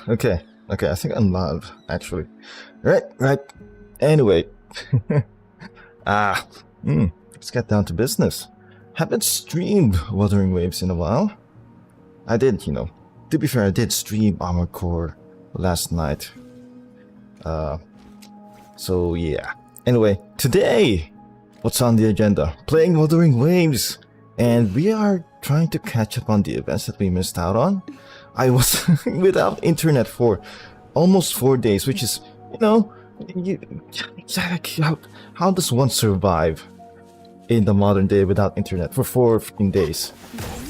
Okay. Okay, I think I'm live, actually. Right. Anyway. ah, let's get down to business. Haven't streamed Wuthering Waves in a while. I did, to be fair, I did stream Armored Core last night. So yeah. Anyway, today, what's on the agenda? Playing Wuthering Waves! And we are trying to catch up on the events that we missed out on. I was without internet for almost 4 days, which is, how does one survive in the modern day without internet for 4 freaking days?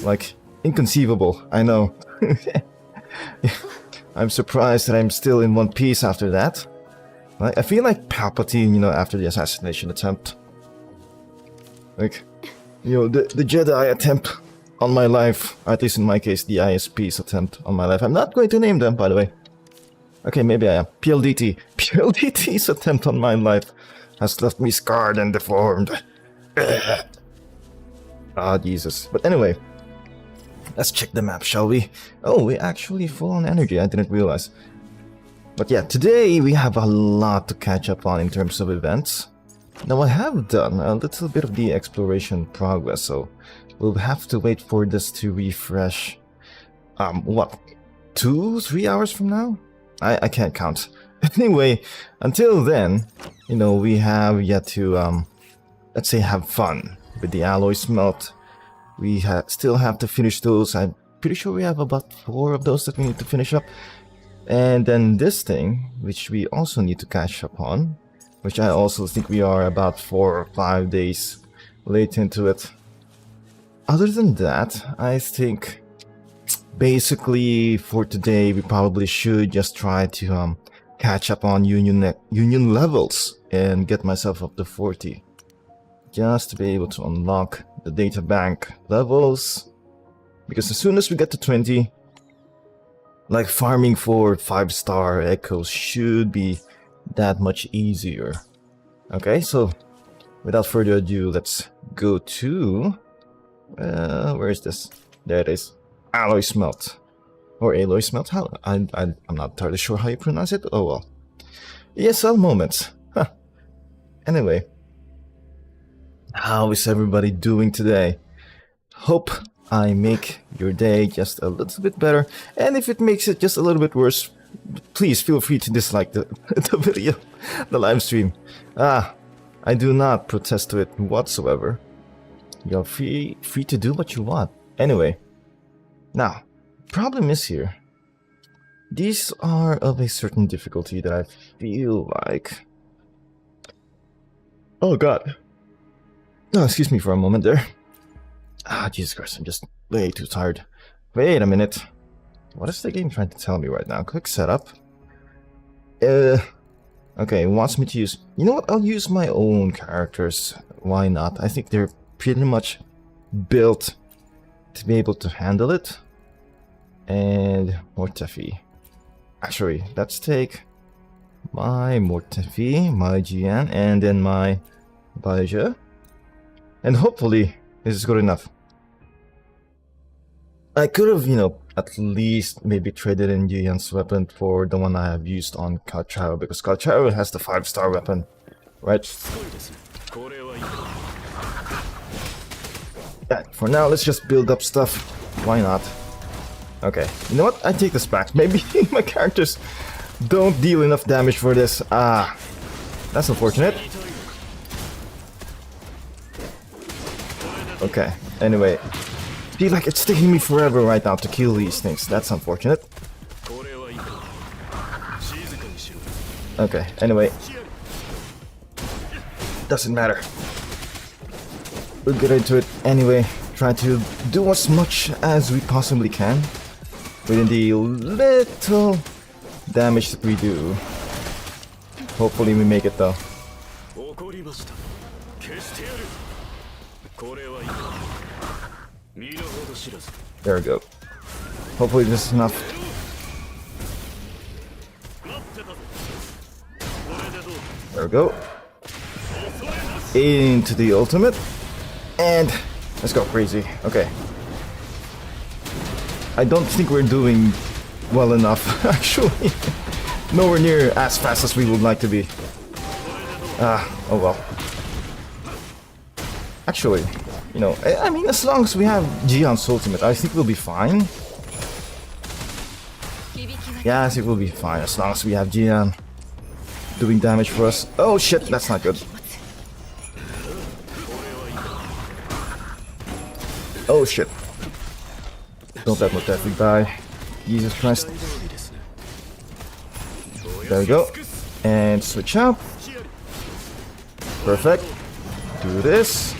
Like, inconceivable, I know. I'm surprised that I'm still in one piece after that. I feel like Palpatine, after the assassination attempt. Like, the Jedi attempt on my life, or at least in my case, the ISP's attempt on my life. I'm not going to name them, by the way. Okay, maybe I am. PLDT. PLDT's attempt on my life has left me scarred and deformed. Jesus. But anyway, let's check the map, shall we? Oh, we're actually full on energy. I didn't realize. But yeah, today we have a lot to catch up on in terms of events. Now, I have done a little bit of the exploration progress, so we'll have to wait for this to refresh. What? 2-3 hours from now? I can't count. Anyway, until then, we have yet to, let's say, have fun with the alloy smelt. We still have to finish those. I'm pretty sure we have about 4 of those that we need to finish up. And then this thing, which we also need to catch up on, which I also think we are about 4 or 5 days late into it. Other than that, I think basically for today we probably should just try to catch up on union levels and get myself up to 40. Just to be able to unlock the data bank levels. Because as soon as we get to 20, like farming for 5-star echoes should be that much easier. Okay, so without further ado, let's go to where is this? There it is. Alloy smelt. Or alloy smelt? How? I'm not entirely sure how you pronounce it. Oh well. ESL moments. Huh. Anyway. How is everybody doing today? Hope I make your day just a little bit better. And if it makes it just a little bit worse, please feel free to dislike the video, the live stream. I do not protest to it whatsoever. You're free to do what you want. Anyway, now, problem is here. These are of a certain difficulty that I feel like... Oh god. Oh, excuse me for a moment there. Jesus Christ, I'm just way too tired. Wait a minute. What is the game trying to tell me right now? Quick setup. Okay, it wants me to use... You know what? I'll use my own characters. Why not? I think they're pretty much built to be able to handle it. And Mortefi. Actually, let's take my Mortefi, my GN, and then my Baja. And hopefully, this is good enough. I could have, at least maybe traded in Yuyan's weapon for the one I have used on Kalcharo, because Kalcharo has the 5-star weapon, right? Yeah, for now, let's just build up stuff. Why not? Okay, you know what? I take this back. Maybe my characters don't deal enough damage for this. That's unfortunate. Okay, anyway. Feel like it's taking me forever right now to kill these things. That's unfortunate. Okay, anyway. Doesn't matter. We'll get into it anyway. Try to do as much as we possibly can within the little damage that we do. Hopefully we make it though. There we go. Hopefully this is enough. There we go. Into the ultimate. And let's go crazy. Okay. I don't think we're doing well enough, actually. Nowhere near as fast as we would like to be. Oh well. Actually, you know, I mean, as long as we have Gian's ultimate, I think we'll be fine. Yeah, I think we'll be fine as long as we have Gian doing damage for us. Oh shit, that's not good. Oh shit. Don't let Motefi die. Jesus Christ. There we go. And switch up. Perfect. Do this.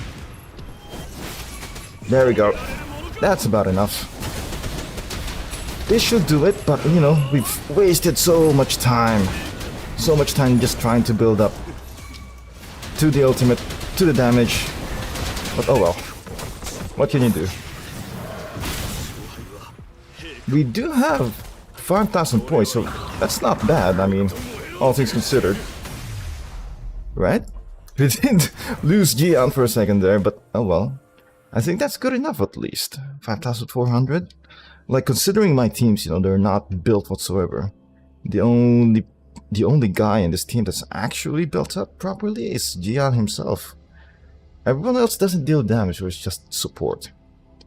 There we go. That's about enough. This should do it, but you know, we've wasted so much time. So much time just trying to build up to the ultimate, to the damage. But oh well. What can you do? We do have 5,000 points, so that's not bad, I mean, all things considered. Right? We did lose Gian for a second there, but oh well. I think that's good enough at least. 5,400? Like, considering my teams, you know, they're not built whatsoever. The only guy in this team that's actually built up properly is Gian himself. Everyone else doesn't deal damage, or it's just support.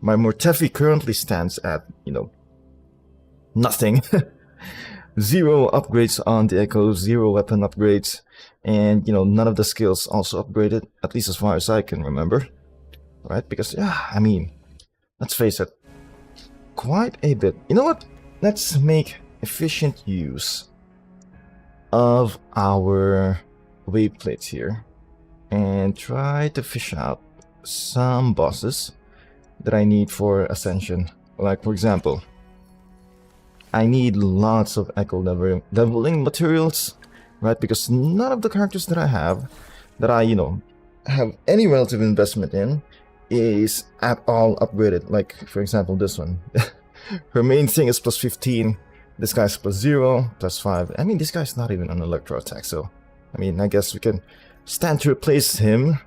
My Mortefi currently stands at, you know, nothing. 0 upgrades on the Echo, 0 weapon upgrades, and, you know, none of the skills also upgraded, at least as far as I can remember. Right? Because, yeah, I mean, let's face it, quite a bit. You know what? Let's make efficient use of our wave plates here and try to fish out some bosses that I need for Ascension. Like, for example, I need lots of echo leveling materials, right? Because none of the characters that I have, that I, you know, have any relative investment in, is at all upgraded. Like, for example, this one. Her main thing is plus 15. This guy's plus 0, plus 5. I mean, this guy's not even an electro attack, so I mean, I guess we can stand to replace him.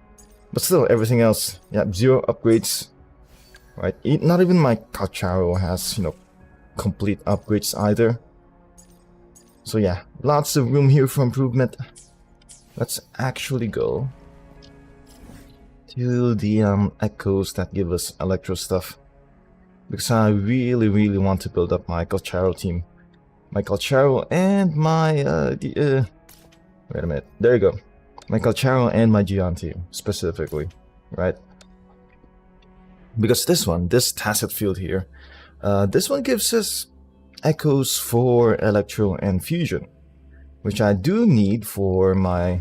But still, everything else, yeah, 0 upgrades. Right? Not even my Calcharo has, you know, complete upgrades either. So yeah, lots of room here for improvement. Let's actually go to the echoes that give us electro stuff, because I really want to build up my Calcharo team. My Calcharo and my wait a minute, there you go. My Calcharo and my Gian team specifically, right? Because this tacit field here, this one gives us echoes for electro and fusion, which I do need for my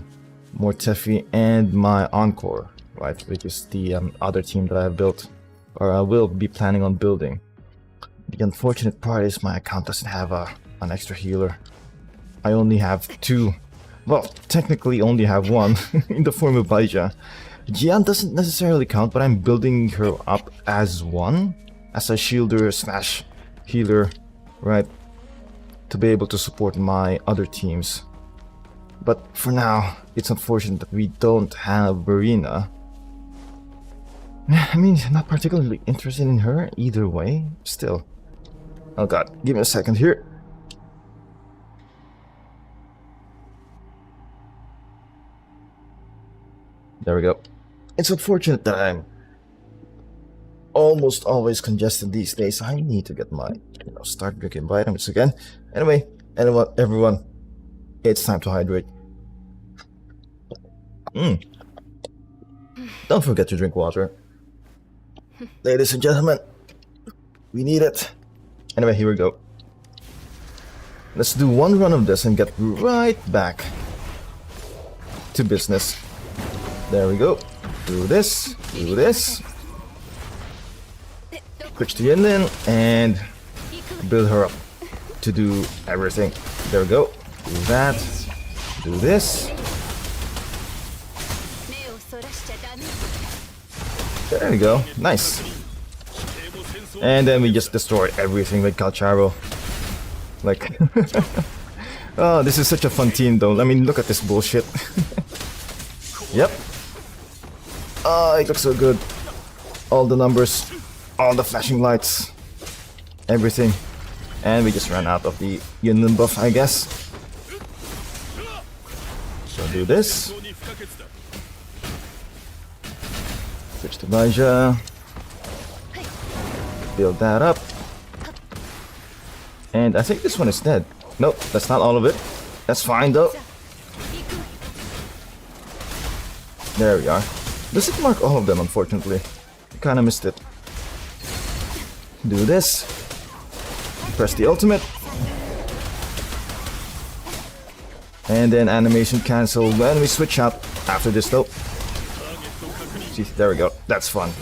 Mortefi and my Encore, right? Which is the other team that I have built, or I will be planning on building. The unfortunate part is my account doesn't have an extra healer. I only have 2. Well, technically only have 1 in the form of Baija. Gian doesn't necessarily count, but I'm building her up as 1, as a shielder slash healer, right? To be able to support my other teams. But for now, it's unfortunate that we don't have Verena. I mean, not particularly interested in her either way, still. Oh god, give me a second here. There we go. It's unfortunate that I'm almost always congested these days. I need to get my, you know, start drinking vitamins again. Anyway, everyone, it's time to hydrate. Don't forget to drink water. Ladies and gentlemen, we need it. Anyway, here we go. Let's do one run of this and get right back to business. There we go. Do this, do this. Switch to Yinlin and build her up to do everything. There we go. Do that. Do this. There we go. Nice. And then we just destroy everything with Calcharo. Like, oh, this is such a fun team though. I mean, look at this bullshit. Yep. Oh, it looks so good. All the numbers, all the flashing lights, everything. And we just ran out of the Yunlin buff, I guess. So do this. Switch to Baja. Build that up. And I think this one is dead. Nope, that's not all of it. That's fine though. There we are. Does it mark all of them, unfortunately? I kinda missed it. Do this. Press the ultimate. And then animation cancel when we switch out after this though. See, there we go. That's fun.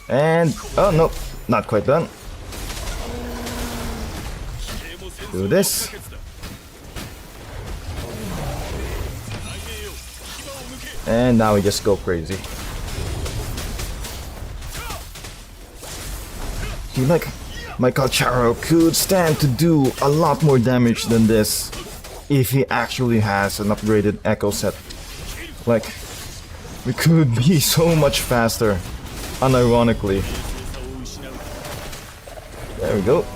And, oh no, not quite done. Do this. And now we just go crazy. See, like, my Calcharo could stand to do a lot more damage than this if he actually has an upgraded echo set. Like, we could be so much faster, unironically. There we go.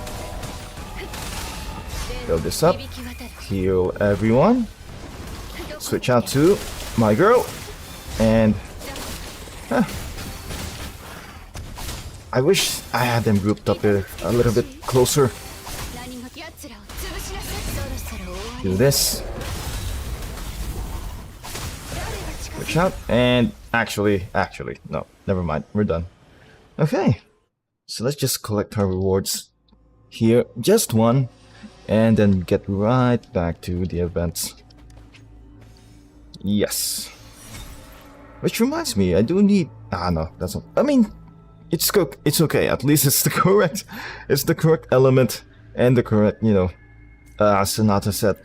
Build this up. Heal everyone. Switch out to my girl. And I wish I had them grouped up a little bit closer. Do this. Switch out. And actually, no, never mind. We're done. Okay. So let's just collect our rewards here. Just one. And then get right back to the events. Yes. Which reminds me, I do need... no, that's not... I mean, it's okay. At least it's the correct... It's the correct element and the correct, you know, Sonata set.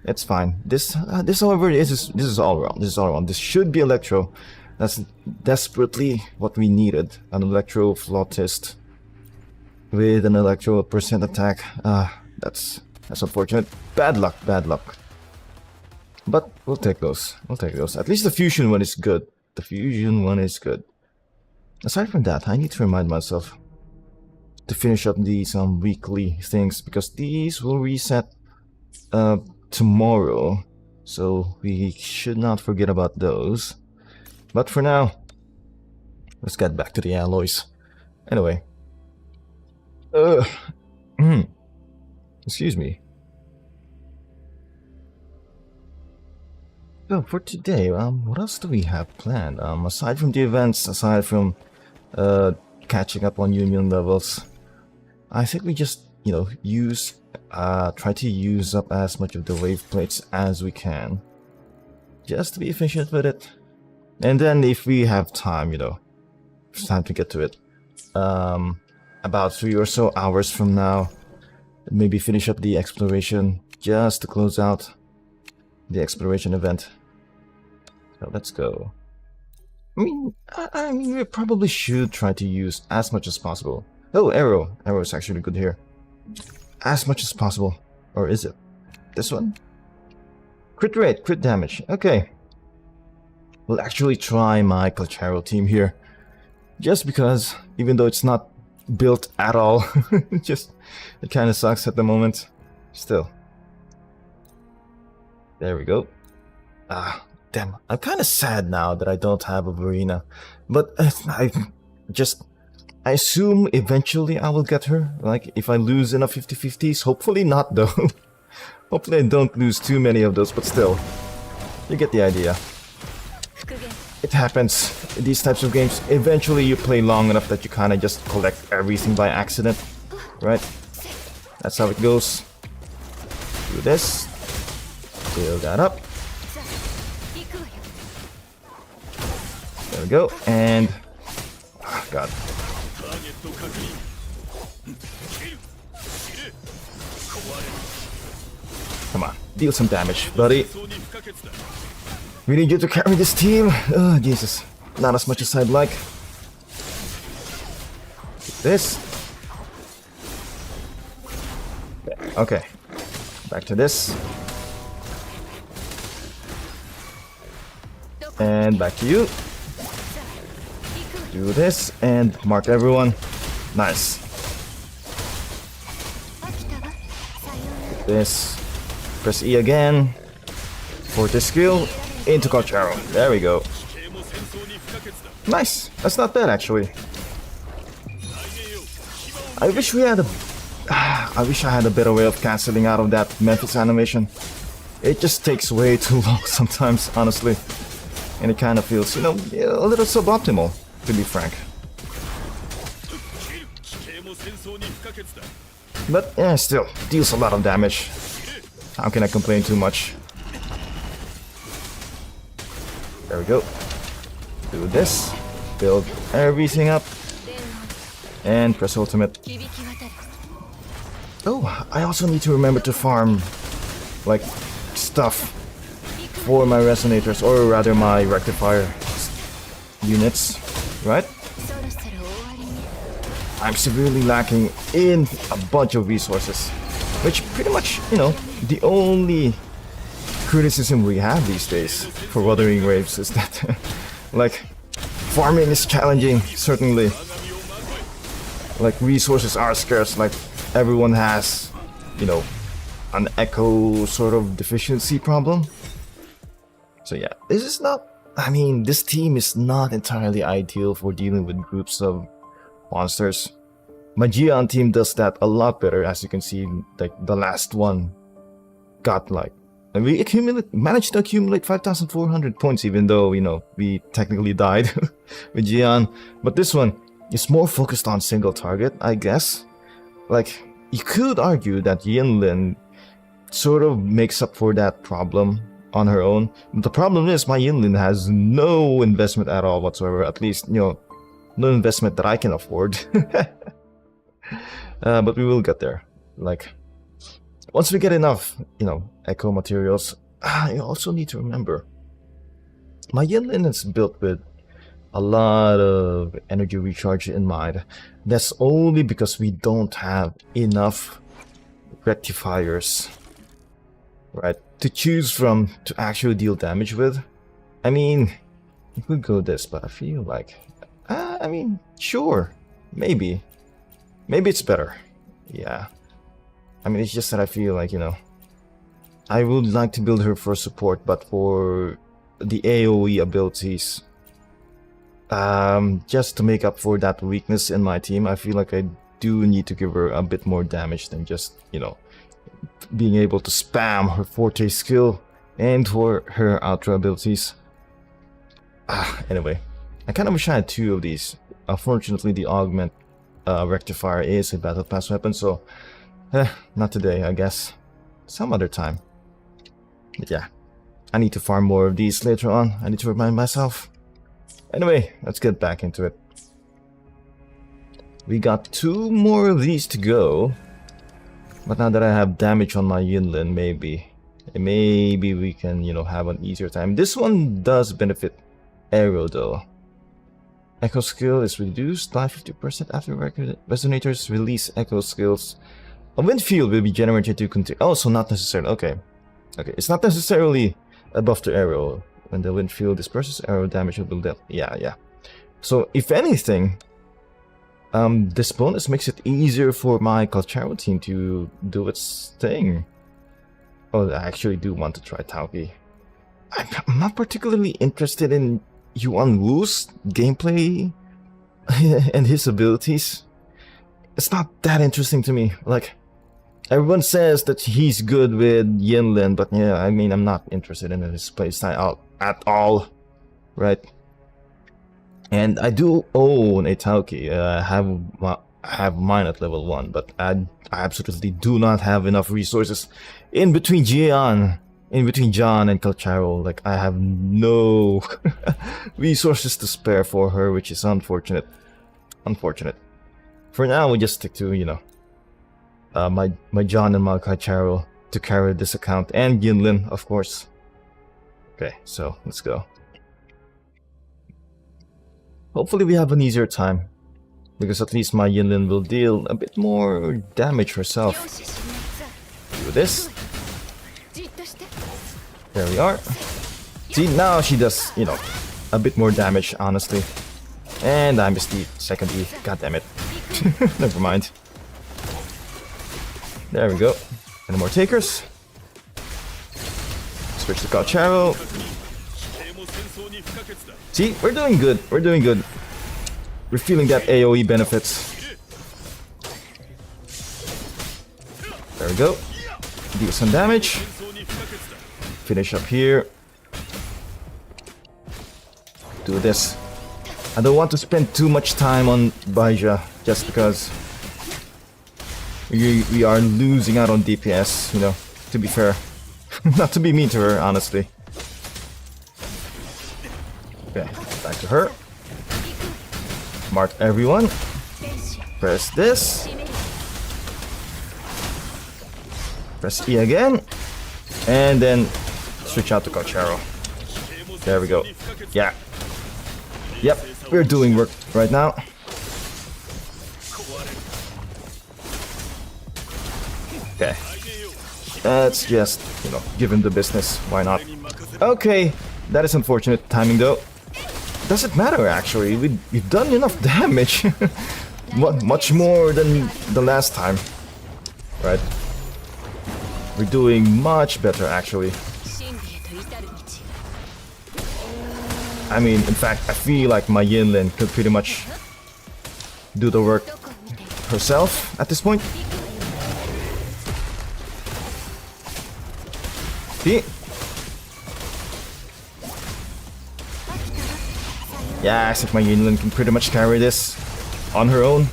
It's fine. This however, this is all around. This is all around. This should be Electro. That's desperately what we needed. An Electro Flautist with an Electro percent attack. That's unfortunate. Bad luck. But we'll take those. At least the fusion one is good. Aside from that, I need to remind myself to finish up these weekly things because these will reset tomorrow. So we should not forget about those. But for now, let's get back to the alloys. Anyway. Excuse me. So for today, what else do we have planned? Aside from the events, aside from catching up on union levels, I think we just, you know, try to use up as much of the wave plates as we can, just to be efficient with it. And then if we have time, you know, it's time to get to it. About 3 or so hours from now, maybe finish up the exploration just to close out the exploration event. So let's go. I mean, we probably should try to use as much as possible. Oh, arrow is actually good here. As much as possible, or is it this one? Crit rate, crit damage. Okay, we'll actually try my Calcharo team here, just because, even though it's not built at all, it kind of sucks at the moment. Still, there we go. Damn, I'm kind of sad now that I don't have a Verena, but I assume eventually I will get her. Like, if I lose enough 50-50s, hopefully not though. Hopefully I don't lose too many of those, but still, you get the idea. It happens in these types of games. Eventually you play long enough that you kind of just collect everything by accident, right? That's how it goes. Do this. Build that up. There we go, and... oh, God. Come on, deal some damage, buddy. We need you to carry this team. Oh, Jesus. Not as much as I'd like. This. Okay. Back to this. And back to you. Do this and mark everyone. Nice. This. Press E again. Forte skill. Into Colcharo. There we go. Nice. That's not bad actually. I wish we had a... I wish I had a better way of cancelling out of that Memphis animation. It just takes way too long sometimes, honestly. And it kind of feels, you know, a little suboptimal, to be frank. But yeah, still, deals a lot of damage. How can I complain too much? There we go. Do this. Build everything up. And press ultimate. Oh, I also need to remember to farm, like, stuff for my resonators, or rather my rectifier units, right? I'm severely lacking in a bunch of resources, which pretty much, you know, the only criticism we have these days for Wuthering Waves is that, like, farming is challenging, certainly. Like, resources are scarce, like, everyone has, you know, an echo sort of deficiency problem. So yeah, this is not, I mean, this team is not entirely ideal for dealing with groups of monsters. My Gion team does that a lot better, as you can see. Like, the last one got like, and we managed to accumulate 5,400 points, even though, you know, we technically died with Gion. But this one is more focused on single target, I guess. Like, you could argue that Yinlin sort of makes up for that problem on her own. But the problem is my Yinlin has no investment at all whatsoever. At least, you know, no investment that I can afford. But we will get there. Like, once we get enough, you know, echo materials, I also need to remember my Yinlin is built with a lot of energy recharge in mind. That's only because we don't have enough rectifiers, right, to choose from to actually deal damage with. I mean, you could go this, but I feel like, I mean, sure, maybe it's better. Yeah, I mean, it's just that I feel like, you know, I would like to build her for support, but for the AoE abilities, just to make up for that weakness in my team, I feel like I do need to give her a bit more damage than just, you know, being able to spam her forte skill and for her ultra abilities. Anyway, I kind of wish I had two of these. Unfortunately, the augment rectifier is a battle pass weapon, so not today, I guess. Some other time. But yeah, I need to farm more of these later on. I need to remind myself. Anyway, let's get back into it. We got 2 more of these to go. But now that I have damage on my Yinlin, maybe we can, you know, have an easier time. This one does benefit Aero though. Echo skill is reduced by 50% after resonators release echo skills. A wind field will be generated to continue. Oh, so not necessarily. Okay. Okay, it's not necessarily a buff to Aero. When the wind field disperses, arrow damage will build up. Yeah. So, if anything, this bonus makes it easier for my Colcharo team to do its thing. Oh, I actually do want to try Tauki. I'm not particularly interested in Yuan Wu's gameplay and his abilities. It's not that interesting to me. Like, everyone says that he's good with Yinlin, but yeah, I mean, I'm not interested in his playstyle at all, right? And I do own a Tauki. I have mine at level 1, but I absolutely do not have enough resources in between John and Colcharo. Like, I have no resources to spare for her, which is unfortunate. For now, we just stick to, you know, my John and my Colcharo to carry this account, and Yinlin, of course. Okay, so let's go. Hopefully we have an easier time, because at least my Yinlin will deal a bit more damage herself. Do this. There we are. See, now she does, you know, a bit more damage, honestly. And I missed the second E. God damn it. Never mind. There we go. Any more takers? Switch to Calcharo. See, we're doing good. We're doing good. We're feeling that AoE benefits. There we go. Deal some damage. Finish up here. Do this. I don't want to spend too much time on Baija just because we are losing out on DPS, you know, to be fair. Not to be mean to her, honestly. Okay, back to her. Mark everyone. Press this. Press E again. And then switch out to Calcharo. There we go. Yeah. Yep, we're doing work right now. Okay. Let's just, you know, give him the business. Why not? Okay, that is unfortunate timing though. Doesn't matter actually. We've done enough damage. Much more than the last time. Right? We're doing much better actually. I mean, in fact, I feel like my Yinlin could pretty much do the work herself at this point. See? Yeah, I think my Yinlin can pretty much carry this on her own.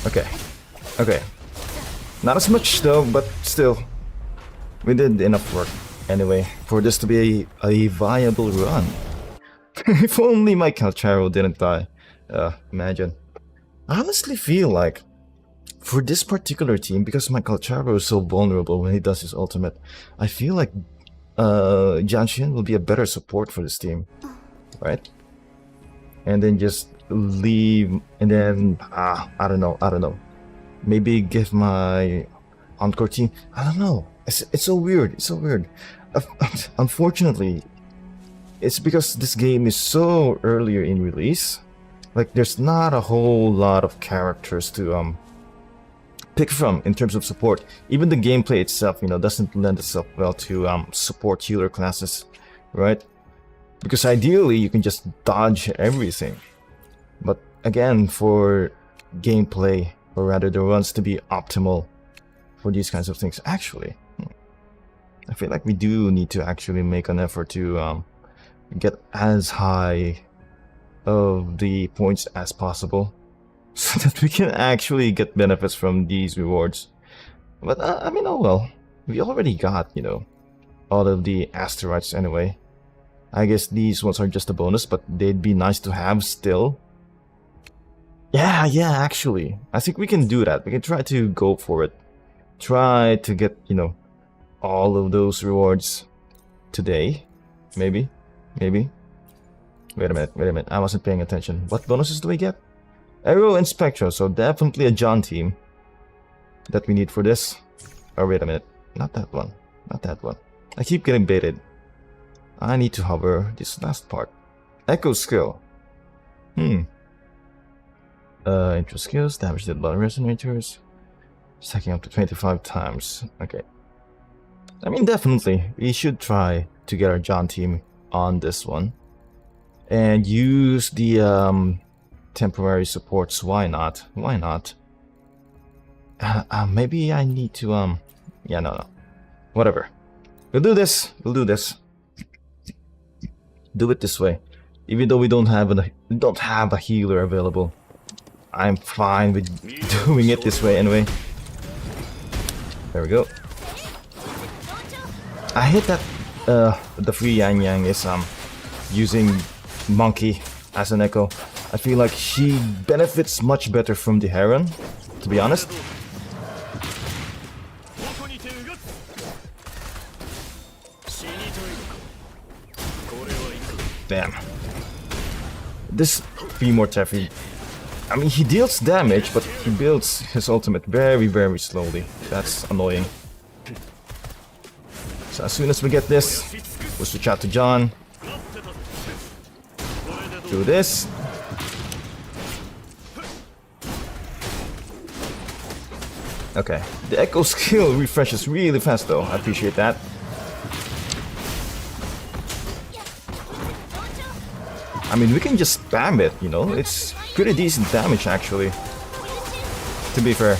Okay. Okay. Not as much though, but still. We did enough work anyway for this to be a viable run. If only my Calcharo didn't die. Imagine. I honestly feel like for this particular team, because my Calcharo is so vulnerable when he does his ultimate, I feel like Jianxian will be a better support for this team. Right? And then just leave, and then I don't know. Maybe give my encore team. I don't know. It's so weird. It's so weird. Unfortunately, it's because this game is so earlier in release. Like there's not a whole lot of characters to pick from in terms of support. Even the gameplay itself, you know, doesn't lend itself well to support healer classes, right? Because ideally you can just dodge everything. But again, for gameplay, or rather the runs to be optimal for these kinds of things, actually, I feel like we do need to actually make an effort to get as high of the points as possible so that we can actually get benefits from these rewards. But I mean, oh well, we already got, you know, all of the asteroids anyway. I guess these ones are just a bonus, but they'd be nice to have still. Yeah, actually. I think we can do that. We can try to go for it. Try to get, you know, all of those rewards today. Maybe. Wait a minute. I wasn't paying attention. What bonuses do we get? Aero and Spectra, so definitely a John team that we need for this. Oh, wait a minute. Not that one. I keep getting baited. I need to hover this last part. Echo skill. Intro skills, damage dealt by resonators, stacking up to 25 times. Okay. I mean, definitely, we should try to get our John team on this one. And use the temporary supports. Why not? Maybe I need to, yeah, no. Whatever. We'll do this. Do it this way. Even though we don't have a healer available. I'm fine with doing it this way anyway. There we go. I hate that the free Yang Yang is using Monkey as an echo. I feel like she benefits much better from the Heron, to be honest. Damn. This Femur Tefri, I mean, he deals damage, but he builds his ultimate very, very slowly. That's annoying. So as soon as we get this, we'll switch out to John. Do this. Okay, the echo skill refreshes really fast though, I appreciate that. I mean, we can just spam it, you know, it's pretty decent damage actually, to be fair.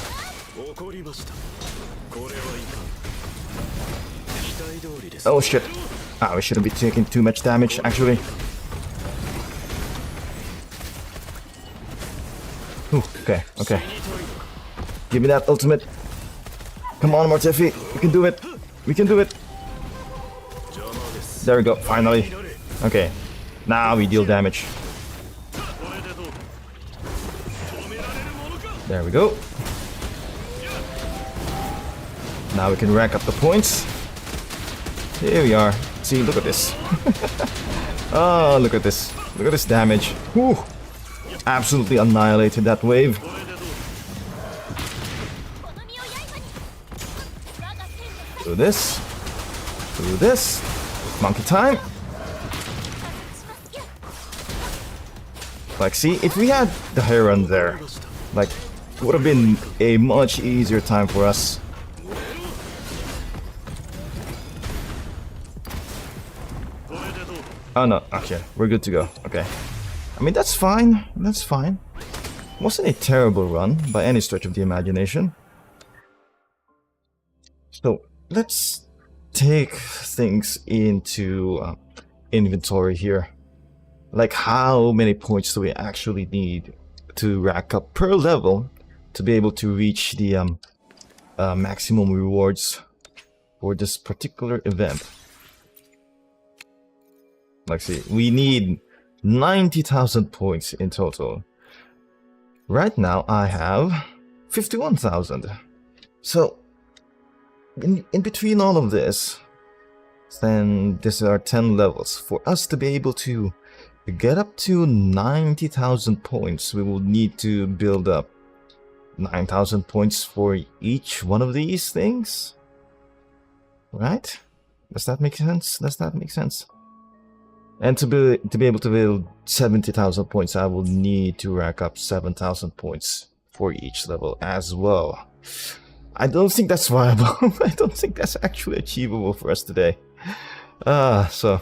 Oh shit, we shouldn't be taking too much damage actually. Ooh, okay. Give me that ultimate. Come on, Mortefi. We can do it. We can do it. There we go, finally. Okay, now we deal damage. There we go. Now we can rack up the points. Here we are. See, look at this. Oh, look at this. Look at this damage. Whew. Absolutely annihilated that wave. Do this. Do this. Monkey time. Like, see, if we had the Heron there, like, it would have been a much easier time for us. Oh no, okay, we're good to go. Okay. I mean, that's fine. That's fine. Wasn't a terrible run by any stretch of the imagination. So, let's take things into inventory here. Like, how many points do we actually need to rack up per level to be able to reach the maximum rewards for this particular event? Like, see, we need 90,000 points in total. Right now, I have 51,000. So, in between all of this, then these are 10 levels. For us to be able to get up to 90,000 points, we will need to build up 9,000 points for each one of these things. Right? Does that make sense? Does that make sense? And to be able to build 70,000 points, I will need to rack up 7,000 points for each level as well. I don't think that's viable. I don't think that's actually achievable for us today. So,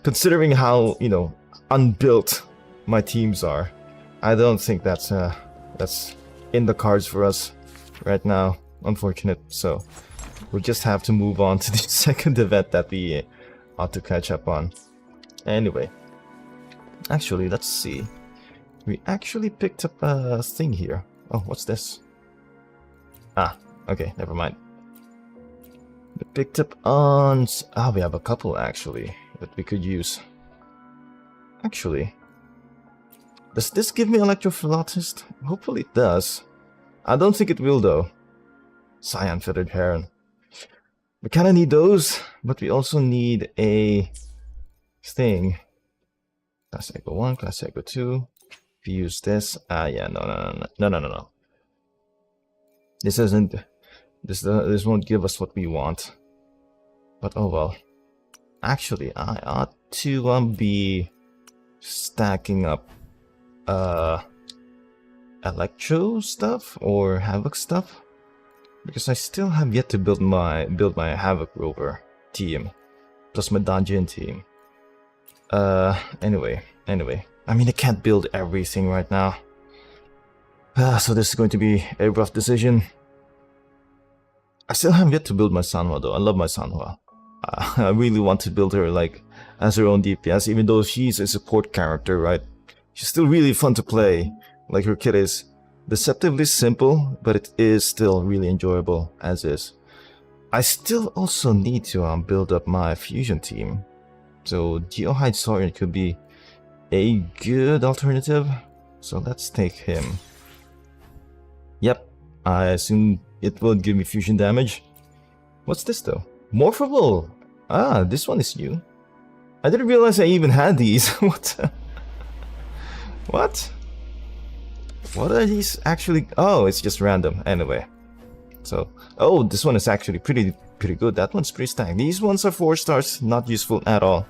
considering how, you know, unbuilt my teams are, I don't think that's in the cards for us right now. Unfortunate. So, we'll just have to move on to the second event that we ought to catch up on. Anyway, actually, let's see. We actually picked up a thing here. Oh, what's this? Ah, okay, never mind. We picked up on... we have a couple actually that we could use. Actually, does this give me Electrophyllotist? Hopefully it does. I don't think it will though. Cyan Feathered Heron. We kinda need those, but we also need a thing. Class Echo 1, Class Echo 2. If you use this, yeah, no. This isn't. This won't give us what we want. But oh well. Actually, I ought to be stacking up Electro stuff or Havoc stuff, because I still have yet to build my Havoc Rover team plus my Dungeon team. Anyway. I mean, I can't build everything right now. So this is going to be a rough decision. I still have yet to build my Sanhua though. I love my Sanhua. I really want to build her like as her own DPS, even though she's a support character, right? She's still really fun to play. Like, her kit is deceptively simple, but it is still really enjoyable as is. I still also need to build up my fusion team. So Geohide Saurian could be a good alternative. So let's take him. Yep, I assume it will give me fusion damage. What's this though? Morphable! Ah, this one is new. I didn't realize I even had these. What? What? What are these actually? Oh, it's just random. Anyway. So, oh, this one is actually pretty good. That one's pretty stacked. These ones are 4 stars, not useful at all.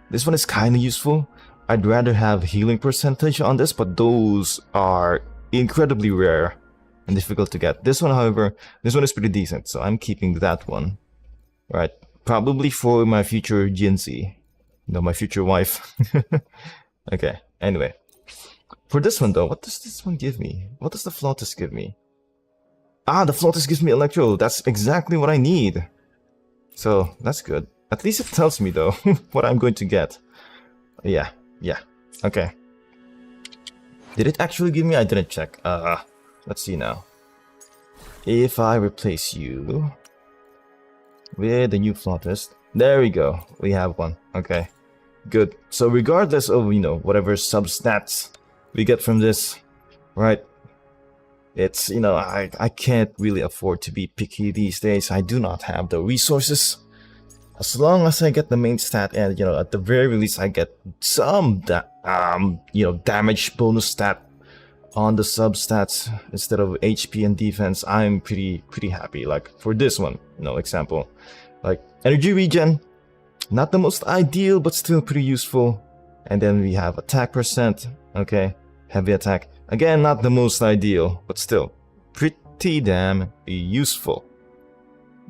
This one is kind of useful. I'd rather have healing percentage on this, but those are incredibly rare and difficult to get. This one, however, this one is pretty decent, so I'm keeping that one. Right, probably for my future Jinzi. No, my future wife. Okay, anyway. For this one though, what does this one give me? What does the Flawless give me? Ah, the Flawless gives me Electro. That's exactly what I need. So, that's good. At least it tells me though, what I'm going to get. Yeah, okay. Did it actually give me? I didn't check. Let's see now. If I replace you with the new Flawless, there we go. We have one. Okay, good. So regardless of, you know, whatever substats we get from this, right? It's, you know, I can't really afford to be picky these days. I do not have the resources. As long as I get the main stat and, you know, at the very least I get some you know, damage bonus stat on the substats instead of HP and defense, I'm pretty happy. Like for this one, you know, example, like energy regen, not the most ideal but still pretty useful. And then we have attack percent, okay, heavy attack, again not the most ideal but still pretty damn useful.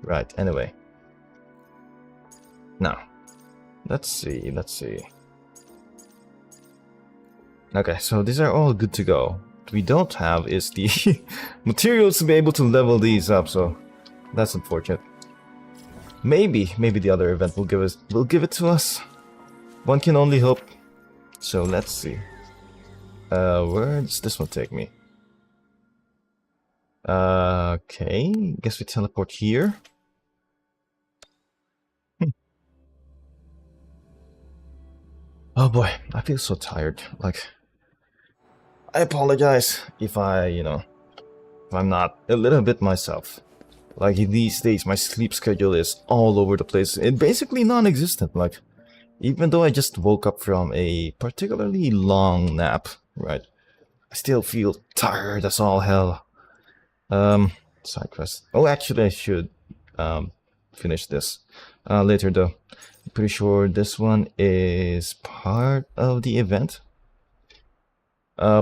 Right, anyway, now let's see. Okay, so these are all good to go. What we don't have is the materials to be able to level these up, so that's unfortunate. Maybe the other event will give it to us. One can only hope. So let's see. Where does this one take me? Okay, guess we teleport here. Oh boy, I feel so tired. Like, I apologize if if I'm not a little bit myself. Like these days, my sleep schedule is all over the place. It's basically non-existent. Like, even though I just woke up from a particularly long nap, right? I still feel tired as all hell. Side quest. Oh, actually, I should finish this later though. I'm pretty sure this one is part of the event.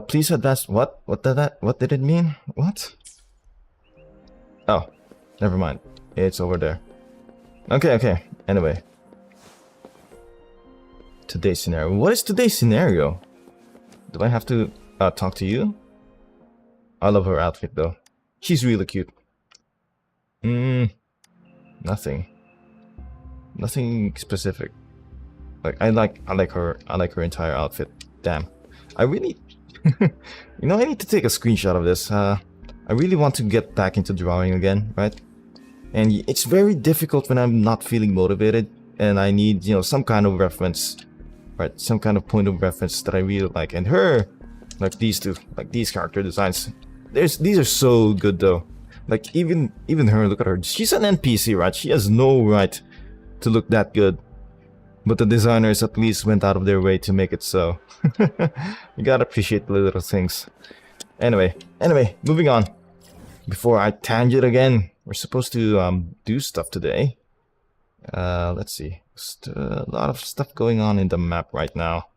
Please advance. What did it mean? What? Oh, never mind. It's over there. Okay. Anyway. Today's scenario. What is today's scenario? Do I have to talk to you? I love her outfit though. She's really cute. Nothing specific. Like I like her entire outfit. Damn. I really you know, I need to take a screenshot of this. I really want to get back into drawing again, right? And it's very difficult when I'm not feeling motivated and I need, you know, some kind of reference, right? Some kind of point of reference that I really like. And her, like these two, like these character designs, these are so good though. Like even her, look at her. She's an NPC, right? She has no right to look that good. But the designers at least went out of their way to make it so. You gotta appreciate the little things. Anyway, moving on. Before I tangent again, we're supposed to do stuff today. Let's see. Just a lot of stuff going on in the map right now.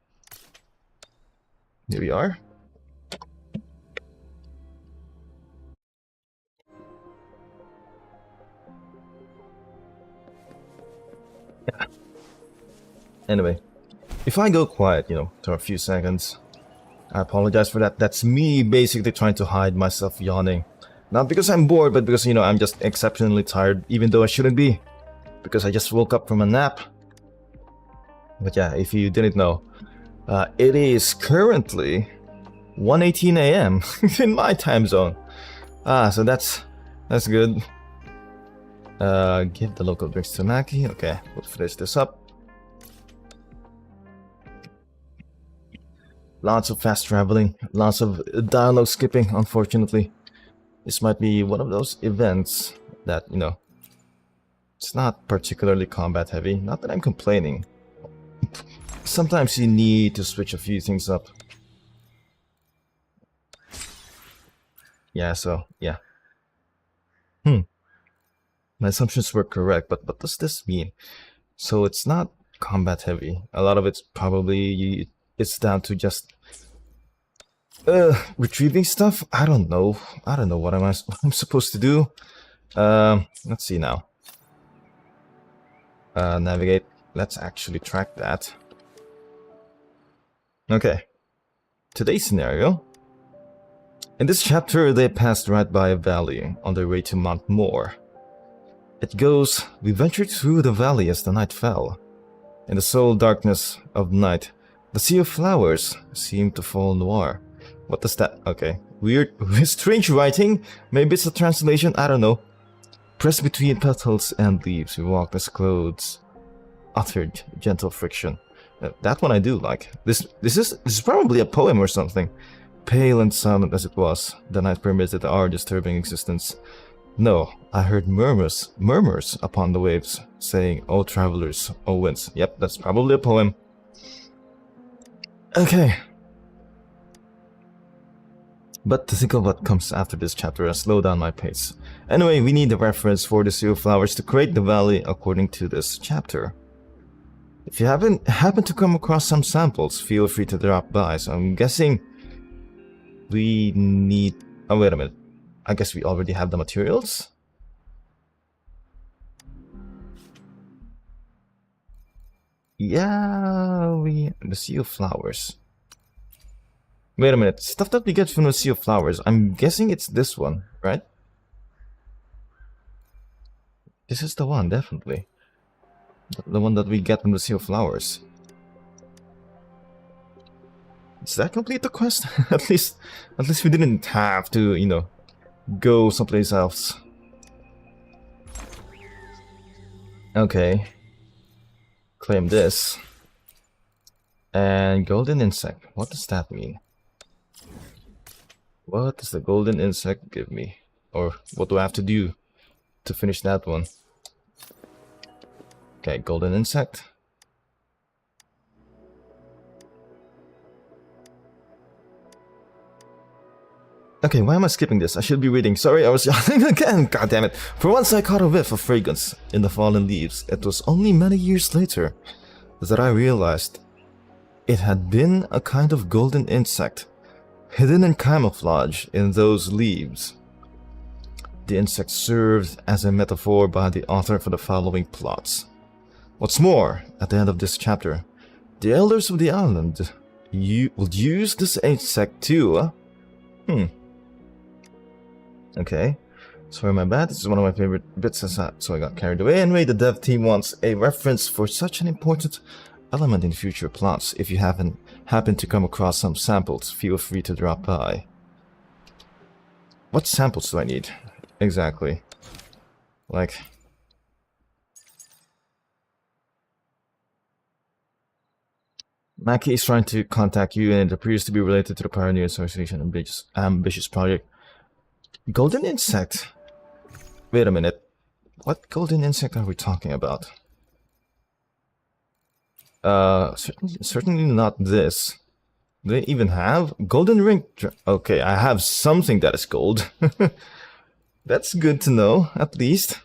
Here we are. Yeah. Anyway, if I go quiet, you know, for a few seconds, I apologize for that. That's me basically trying to hide myself yawning. Not because I'm bored, but because, you know, I'm just exceptionally tired, even though I shouldn't be. Because I just woke up from a nap. But yeah, if you didn't know, it is currently 1:18 AM in my time zone. So that's good. Give the local drinks to Maki. Okay, we'll finish this up. Lots of fast traveling, lots of dialogue skipping, unfortunately. This might be one of those events that, you know, it's not particularly combat heavy. Not that I'm complaining. Sometimes you need to switch a few things up. Yeah, so, yeah. My assumptions were correct, but what does this mean? So it's not combat heavy. A lot of it's probably it's down to just retrieving stuff. I don't know what I'm supposed to do. Let's see now. Navigate. Let's actually track that. Okay. Today's scenario. In this chapter, they passed right by a valley on their way to Mount Moor. It goes, we ventured through the valley as the night fell. In the sole darkness of night, the sea of flowers seemed to fall noir. What does that? Okay. Weird, strange writing? Maybe it's a translation, I don't know. Pressed between petals and leaves, we walked as clothes uttered gentle friction. That one I do like. This is probably a poem or something. Pale and silent as it was, the night permitted our disturbing existence. No, I heard murmurs upon the waves, saying, "O travelers, O winds." Yep, that's probably a poem. Okay. But to think of what comes after this chapter, I slow down my pace. Anyway, we need a reference for the Sea of Flowers to create the valley according to this chapter. If you happen to come across some samples, feel free to drop by. So I'm guessing we need... Oh, wait a minute. I guess we already have the materials? Yeah, the Sea of Flowers. Wait a minute. Stuff that we get from the Sea of Flowers. I'm guessing it's this one, right? This is the one, definitely. The one that we get from the Sea of Flowers. Does that complete the quest? At least we didn't have to, you know, go someplace else. Okay. Claim this. And golden insect. What does that mean? What does the golden insect give me? Or what do I have to do to finish that one? Okay, golden insect. Okay, why am I skipping this? I should be reading. Sorry, I was yawning again. God damn it. For once I caught a whiff of fragrance in the fallen leaves. It was only many years later that I realized it had been a kind of golden insect, hidden in camouflage in those leaves. The insect served as a metaphor by the author for the following plots. What's more, at the end of this chapter, the elders of the island will use this insect to... Okay. Sorry, my bad. This is one of my favorite bits, so I got carried away. Anyway, the dev team wants a reference for such an important element in future plots. If you happen to come across some samples, feel free to drop by. What samples do I need? Exactly. Like... Mackie is trying to contact you, and it appears to be related to the Pioneer Association ambitious project. Golden insect? Wait a minute. What golden insect are we talking about? Certainly not this. Do they even have golden ring? Okay, I have something that is gold. That's good to know, at least.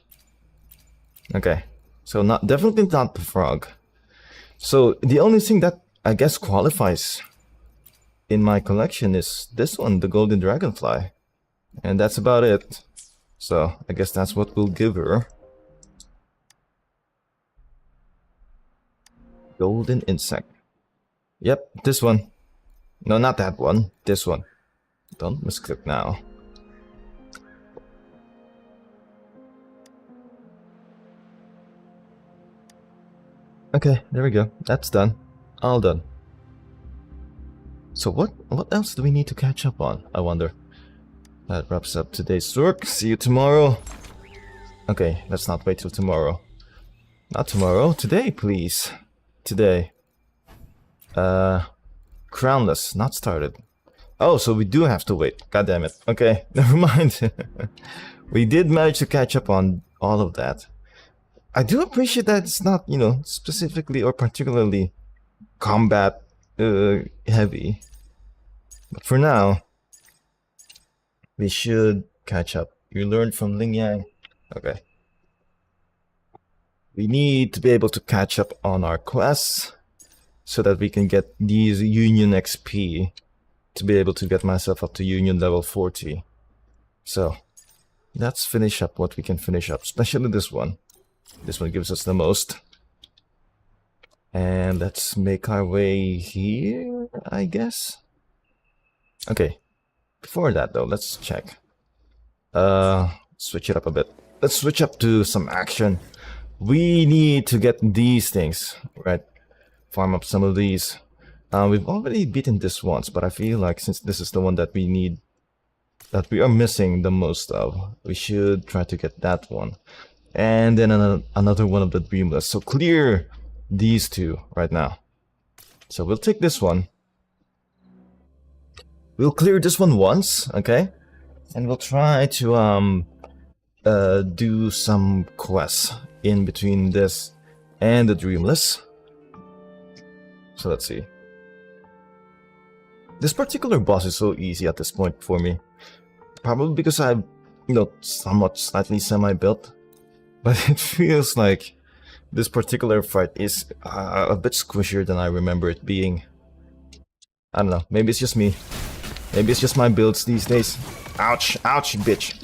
Okay, so definitely not the frog. So the only thing that I guess qualifies in my collection is this one, the golden dragonfly. And that's about it. So I guess that's what we'll give her. Golden insect. Yep, this one. No, not that one. This one. Don't misclick now. Okay, there we go. That's done. All done. So what else do we need to catch up on, I wonder? That wraps up today's work. See you tomorrow. Okay, let's not wait till tomorrow. Not tomorrow. Today, please. Today. Crownless. Not started. Oh, so we do have to wait. God damn it. Okay, never mind. We did manage to catch up on all of that. I do appreciate that it's not, you know, specifically or particularly combat heavy. But for now, we should catch up. You learned from Ling Yang. Okay. We need to be able to catch up on our quests. so that we can get these Union XP to be able to get myself up to Union level 40. So let's finish up what we can finish up, especially this one. This one gives us the most. And let's make our way here, I guess. Okay, before that though, let's check. Switch it up a bit. Let's switch up to some action. We need to get these things, right? Farm up some of these. We've already beaten this once, but I feel like since this is the one that we need, that we are missing the most of, we should try to get that one. And then another one of the Dreamless. So clear these two right now. So we'll take this one. We'll clear this one once, okay? And we'll try to do some quests in between this and the Dreamless. So let's see. This particular boss is so easy at this point for me. Probably because I'm, somewhat slightly semi-built. But it feels like this particular fight is a bit squishier than I remember it being. I don't know, maybe it's just me. Maybe it's just my builds these days. Ouch, ouch, bitch.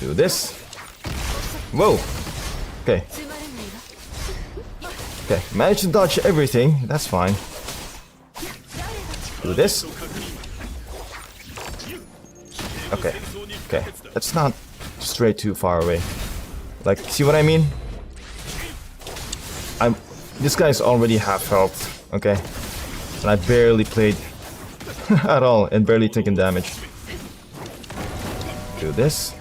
Do this. Whoa. Okay. Okay, managed to dodge everything, that's fine. Do this. Okay, okay, that's not stray too far away. Like, see what I mean? This guy's already half health, okay? And I barely played at all and barely taken damage. Do this.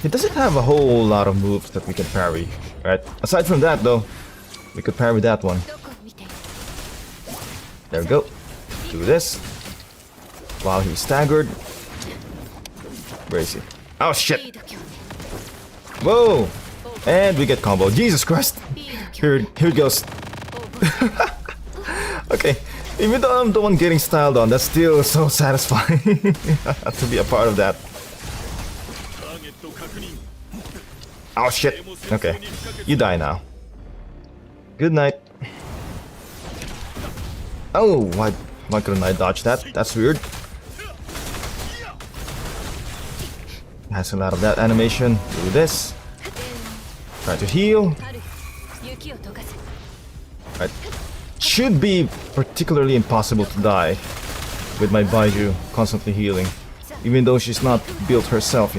It doesn't have a whole lot of moves that we can parry, right? Aside from that though, we could parry that one. There we go. Do this. While he's staggered. Where is he? Oh shit! Whoa! And we get combo. Jesus Christ! Here it goes. Okay. Even though I'm the one getting styled on, that's still so satisfying to be a part of that. Oh shit. Okay. You die now. Good night. Oh, why couldn't I dodge that? That's weird. Has a lot of that animation. Do this. Try to heal. Right. Should be particularly impossible to die with my Baiju constantly healing. Even though she's not built herself,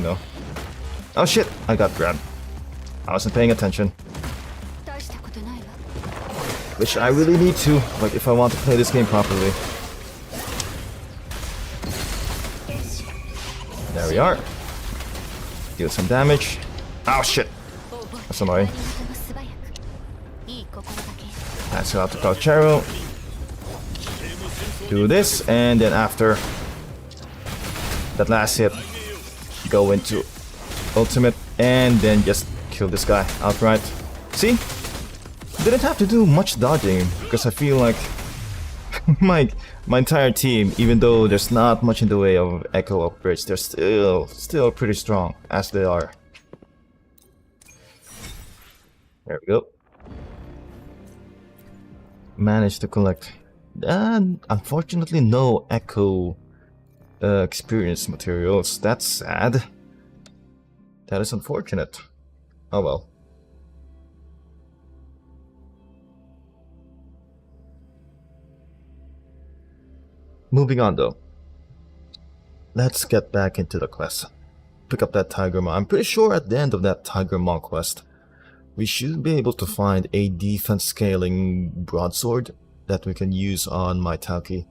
Oh shit, I got grabbed. I wasn't paying attention. Which I really need to, like, if I want to play this game properly. There we are. Deal some damage. Oh shit! That's annoying. Pass it out to Calchero. Do this, and then after that last hit, go into ultimate, and then just kill this guy outright. See? Didn't have to do much dodging, because I feel like my entire team, even though there's not much in the way of echo upgrades, they're still pretty strong, as they are. There we go. Managed to collect. And unfortunately no echo experience materials. That's sad. That is unfortunate. Oh well. Moving on though. Let's get back into the quest. Pick up that Tiger Maw. I'm pretty sure at the end of that Tiger Maw quest, we should be able to find a defense scaling broadsword that we can use on my Talkie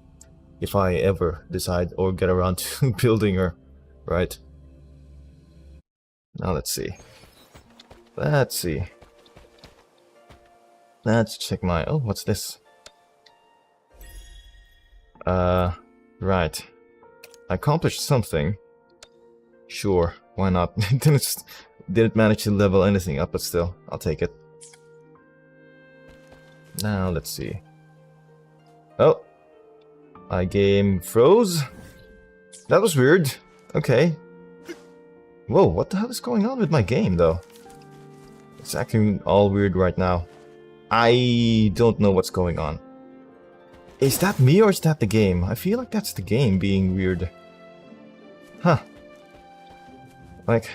if I ever decide or get around to building her, right? Now let's see. Let's see. Let's check my... Oh, what's this? Right. I accomplished something. Sure, why not? Didn't manage to level anything up, but still, I'll take it. Now, let's see. Oh. My game froze? That was weird. Okay. Whoa, what the hell is going on with my game, though? It's acting all weird right now. I don't know what's going on. Is that me or is that the game? I feel like that's the game being weird. Huh. Like,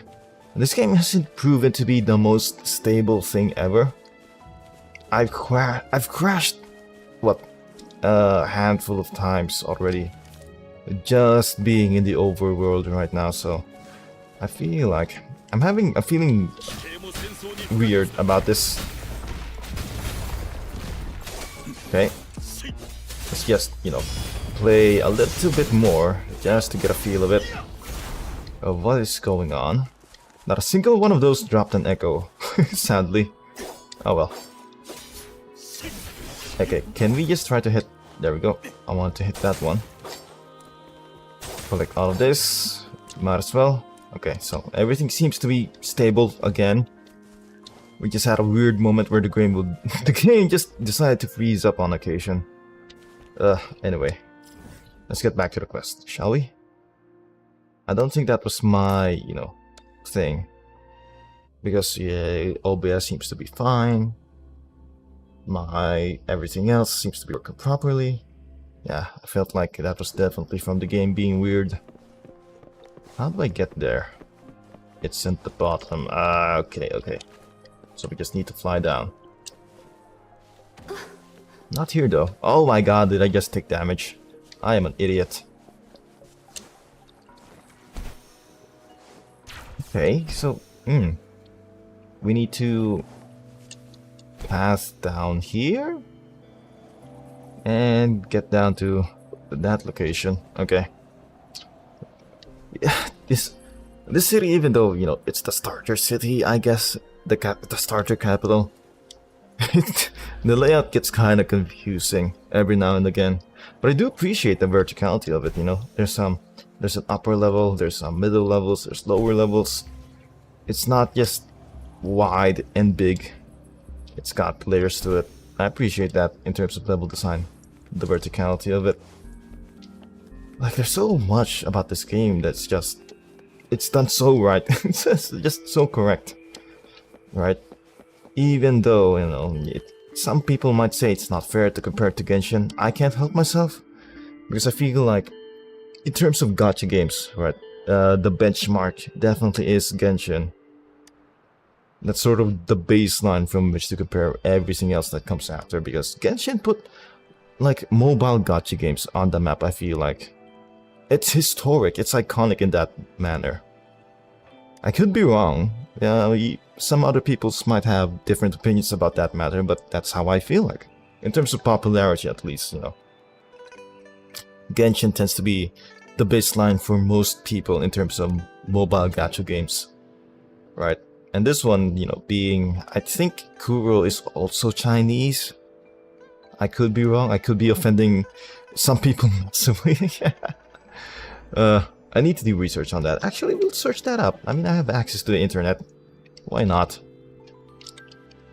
this game hasn't proven to be the most stable thing ever. I've crashed, what, a handful of times already. Just being in the overworld right now, so I feel like I'm feeling weird about this. Okay, let's just, you know, play a little bit more just to get a feel of it, of what is going on. Not a single one of those dropped an echo, sadly. Oh well. Okay, can we just try to hit... There we go. I want to hit that one. Collect all of this. Might as well. Okay, so everything seems to be stable again. We just had a weird moment where the game just decided to freeze up on occasion. Anyway. Let's get back to the quest, shall we? I don't think that was my, you know, thing. Because, yeah, OBS seems to be fine. My everything else seems to be working properly. Yeah, I felt like that was definitely from the game being weird. How do I get there? It's at the bottom. Okay. So we just need to fly down. Not here though. Oh my god, did I just take damage? I am an idiot. Okay, so... we need to... pass down here and get down to that location. Okay. Yeah, this city, even though, you know, it's the starter city, I guess, the starter capital, the layout gets kind of confusing every now and again. But I do appreciate the verticality of it. You know, there's an upper level, there's some middle levels, there's lower levels. It's not just wide and big. It's got layers to it. I appreciate that in terms of level design. The verticality of it. Like, there's so much about this game that's just... It's done so right. It's just so correct. Right? Even though, you know, some people might say it's not fair to compare it to Genshin. I can't help myself. Because I feel like, in terms of gacha games, right, the benchmark definitely is Genshin. That's sort of the baseline from which to compare everything else that comes after, because Genshin put, like, mobile gacha games on the map, I feel like. It's historic, it's iconic in that manner. I could be wrong. Some other people might have different opinions about that matter, but that's how I feel like. In terms of popularity, at least, you know. Genshin tends to be the baseline for most people in terms of mobile gacha games. Right? And this one, you know, being... I think Kuro is also Chinese. I could be wrong. I could be offending some people massively. I need to do research on that. Actually, we'll search that up. I mean, I have access to the internet. Why not?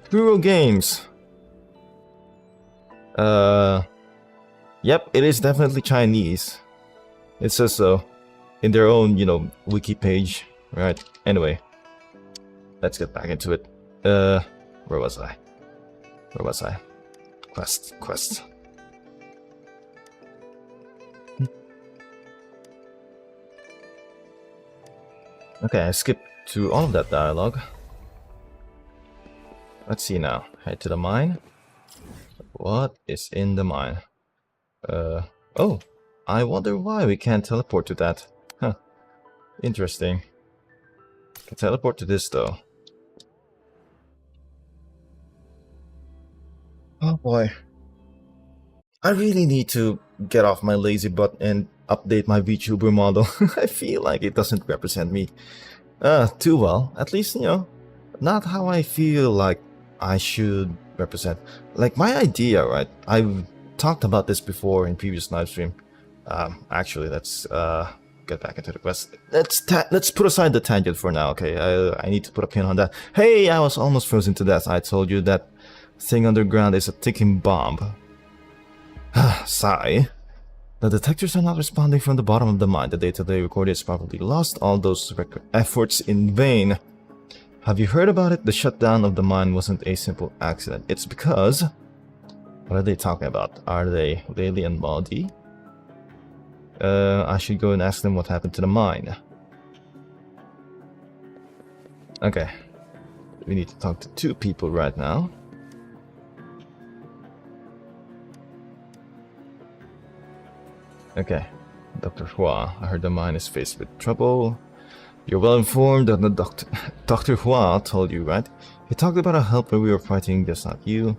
Kuro Games. Yep, it is definitely Chinese. It says so. In their own, you know, wiki page. Right. Anyway. Let's get back into it. Where was I? Quest. Okay, I skipped through all of that dialogue. Let's see now. Head to the mine. What is in the mine? Oh, I wonder why we can't teleport to that. Huh. Interesting. Can teleport to this though. Oh boy. I really need to get off my lazy butt and update my VTuber model. I feel like it doesn't represent me too well. At least, you know, not how I feel like I should represent. Like my idea, right? I've talked about this before in previous live stream. Actually, let's get back into the quest. Let's put aside the tangent for now, okay? I need to put a pin on that. Hey, I was almost frozen to death. I told you that thing underground is a ticking bomb. Sigh. The detectors are not responding from the bottom of the mine. The data they recorded is probably lost. All those efforts in vain. Have you heard about it? The shutdown of the mine wasn't a simple accident. It's because... What are they talking about? Are they Lily and Maudie? I should go and ask them what happened to the mine. Okay. We need to talk to two people right now. Okay. Dr. Hua, I heard the mine is faced with trouble. You're well informed that the Dr. Hua told you, right? He talked about a helper we were fighting, just not you.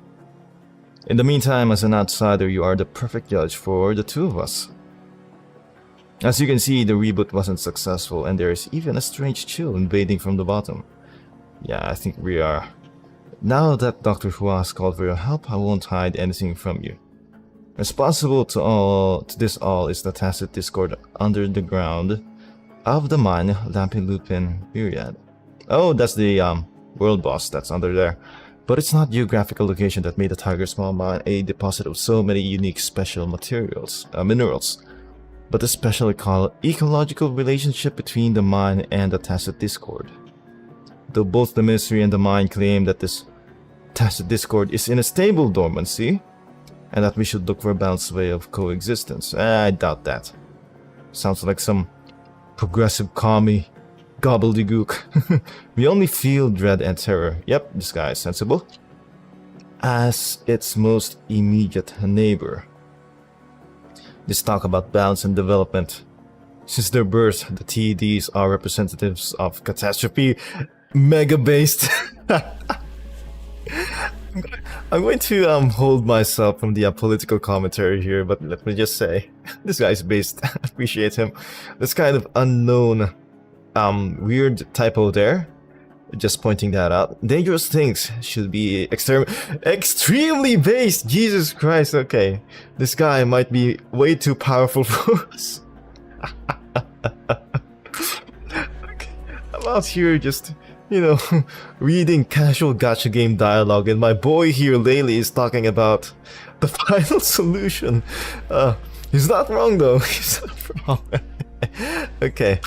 In the meantime, as an outsider, you are the perfect judge for the two of us. As you can see, the reboot wasn't successful, and there is even a strange chill invading from the bottom. Yeah, I think we are. Now that Dr. Hua has called for your help, I won't hide anything from you. Responsible to this all is the tacit discord under the ground of the mine, Lampin Lupin Myriad. Oh, that's the world boss that's under there. But it's not geographical location that made the Tiger Small Mine a deposit of so many unique special minerals, but the special ecological relationship between the mine and the tacit discord. Though both the Ministry and the mine claim that this tacit discord is in a stable dormancy, and that we should look for a balanced way of coexistence. I doubt that. Sounds like some progressive commie gobbledygook. We only feel dread and terror. Yep, this guy is sensible. As its most immediate neighbor. This talk about balance and development. Since their birth, the TEDs are representatives of catastrophe, mega-based. I'm going to hold myself from the political commentary here, but let me just say, this guy's based. Appreciate him. This kind of unknown, weird typo there. Just pointing that out. Dangerous things should be extremely based. Jesus Christ. Okay, this guy might be way too powerful for us. Okay. I'm out here just, you know, reading casual gacha game dialogue, and my boy here, Laylee, is talking about the final solution. He's not wrong though. He's not wrong. Okay,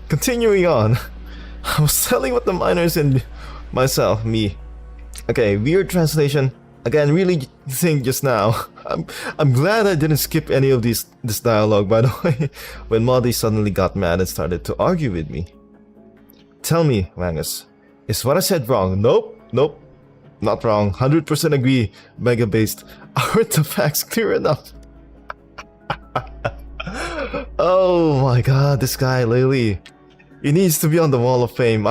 continuing on. I was telling what the miners and me. Okay, weird translation. Again, really think just now. I'm glad I didn't skip any of this dialogue, by the way, when Maudie suddenly got mad and started to argue with me. Tell me, Wangus, is what I said wrong? Nope, not wrong. 100% agree, mega-based. Aren't the facts clear enough? Oh my god, this guy, Laylee. He needs to be on the Wall of Fame.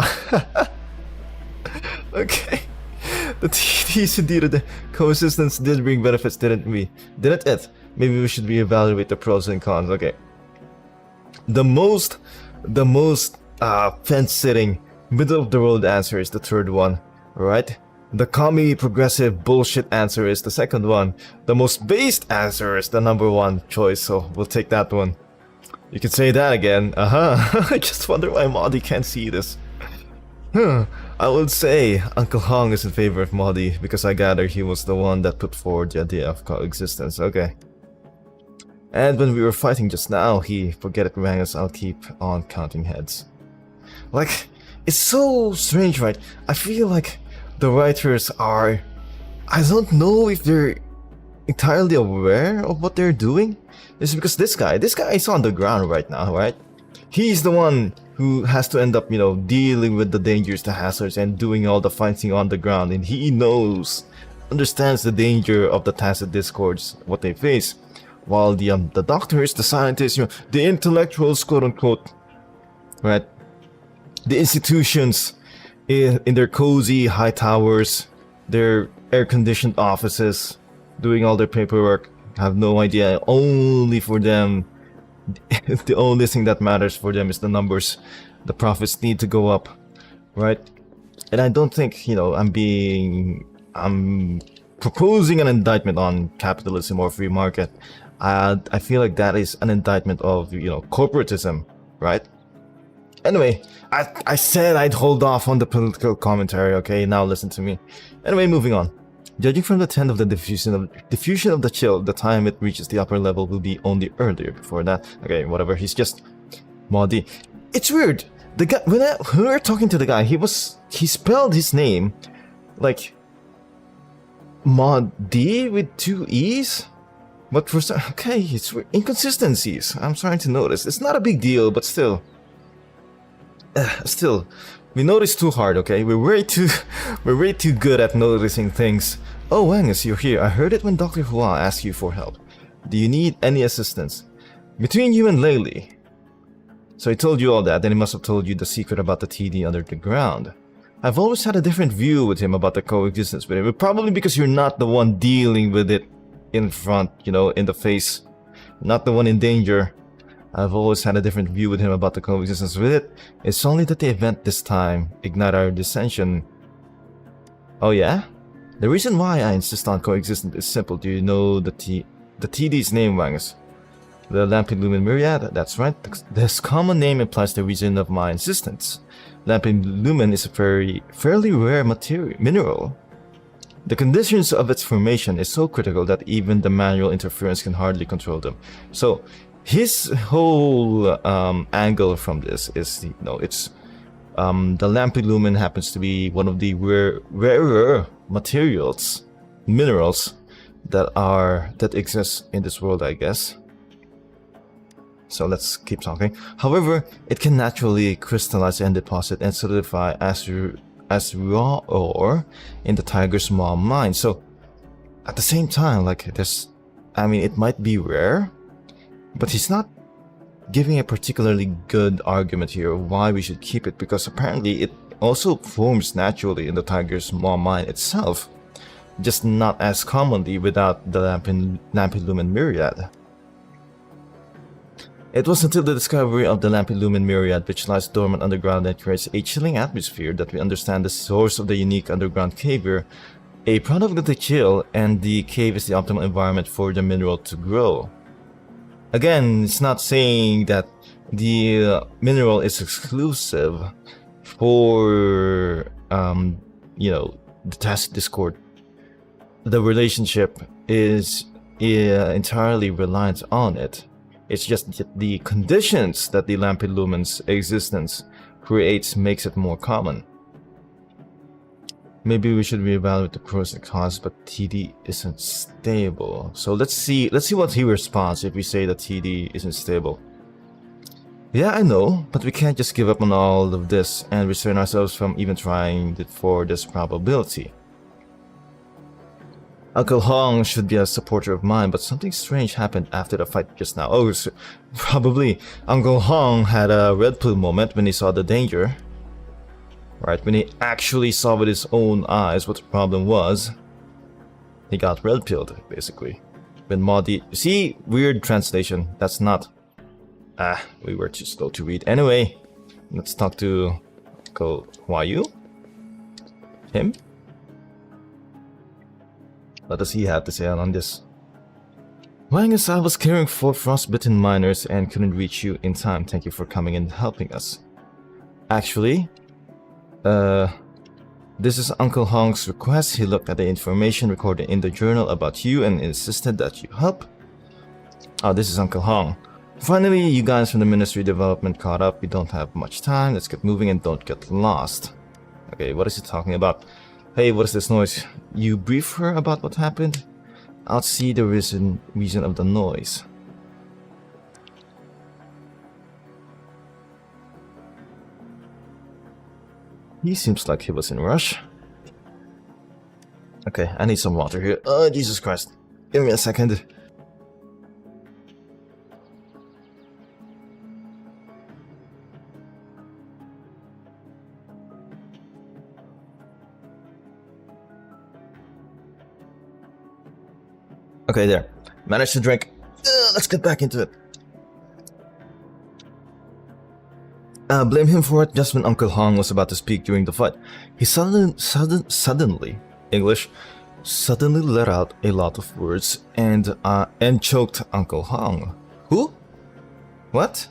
Okay. The TDs indeed, the coexistence did bring benefits, didn't it? Maybe we should reevaluate the pros and cons. Okay. The most fence-sitting, middle-of-the-road answer is the third one, right? The commie progressive bullshit answer is the second one. The most based answer is the number one choice, so we'll take that one. You could say that again. I just wonder why Maudie can't see this. I would say Uncle Hong is in favor of Maudie because I gather he was the one that put forward the idea of coexistence. Okay. And when we were fighting just now, forget it, Rangus, I'll keep on counting heads. Like, it's so strange, right? I feel like the writers are... I don't know if they're entirely aware of what they're doing. It's because this guy is on the ground right now, right? He's the one who has to end up, you know, dealing with the dangers, the hazards, and doing all the fighting on the ground. And he understands the danger of the tacit discords, what they face. While the doctors, the scientists, you know, the intellectuals, quote unquote, right? The institutions in their cozy high towers, their air-conditioned offices, doing all their paperwork, have no idea. Only for them, the only thing that matters for them is the numbers. The profits need to go up, right? And I don't think, you know, I'm proposing an indictment on capitalism or free market. I feel like that is an indictment of, you know, corporatism, right? Anyway, I said I'd hold off on the political commentary, okay? Now listen to me. Anyway, moving on. Judging from the trend of the diffusion of the chill, the time it reaches the upper level will be only earlier before that. Okay, whatever, he's just Maudie. It's weird. The guy, when we were talking to the guy, he spelled his name like Mod D with 2 E's. But for some, okay, it's inconsistencies. I'm starting to notice. It's not a big deal, but still. Still, we notice too hard, okay? We're way too good at noticing things. Oh, Angus, you're here. I heard it when Dr. Hua asked you for help. Do you need any assistance? Between you and Laylee. So he told you all that, then he must have told you the secret about the TD under the ground. I've always had a different view with him about the coexistence with him, probably because you're not the one dealing with it in front, you know, in the face. Not the one in danger. I've always had a different view with him about the coexistence with it. It's only that the event this time ignited our dissension. Oh yeah? The reason why I insist on coexistence is simple. Do you know the TD's name, Wangus? The Lampilumen Myriad? That's right. This common name implies the reason of my insistence. Lampilumen is a fairly rare mineral. The conditions of its formation is so critical that even the manual interference can hardly control them. So, his whole angle from this is, you know, it's the Lampilumen happens to be one of the rarer minerals that exist in this world, I guess. So let's keep talking. However, it can naturally crystallize and deposit and solidify as raw ore in the Tiger's Maw mine. So at the same time, like there's, I mean, it might be rare, but he's not giving a particularly good argument here of why we should keep it, because apparently it also forms naturally in the Tiger's Maw mine itself, just not as commonly without the Lampilumen Myriad. It was until the discovery of the Lampilumen Myriad, which lies dormant underground and creates a chilling atmosphere, that we understand the source of the unique underground cave here, a product of the chill, and the cave is the optimal environment for the mineral to grow. Again, it's not saying that the mineral is exclusive for, you know, the Tacit Discord. The relationship is entirely reliant on it. It's just that the conditions that the Lampilumen's existence creates makes it more common. Maybe we should reevaluate the pros and cons, but TD isn't stable. So let's see what he responds if we say that TD isn't stable. Yeah, I know, but we can't just give up on all of this and restrain ourselves from even trying for this probability. Uncle Hong should be a supporter of mine, but something strange happened after the fight just now. Oh, so probably Uncle Hong had a red pill moment when he saw the danger. Right, when he actually saw with his own eyes what the problem was. He got red pilled, basically. When Modi... See? Weird translation. That's not... we were too slow to read. Anyway, let's talk to Uncle Huayu. Him? What does he have to say on this? Wangus, I was caring for frostbitten miners and couldn't reach you in time. Thank you for coming and helping us. Actually, this is Uncle Hong's request. He looked at the information recorded in the journal about you and insisted that you help. Oh, this is Uncle Hong. Finally, you guys from the Ministry of Development caught up. We don't have much time. Let's get moving and don't get lost. Okay, what is he talking about? Hey, what is this noise? You brief her about what happened? I'll see the reason of the noise. He seems like he was in a rush. Okay, I need some water here. Oh, Jesus Christ. Give me a second. Okay, there. Managed to drink. Let's get back into it. Blame him for it. Just when Uncle Hong was about to speak during the fight, he suddenly let out a lot of words and choked Uncle Hong. Who? What?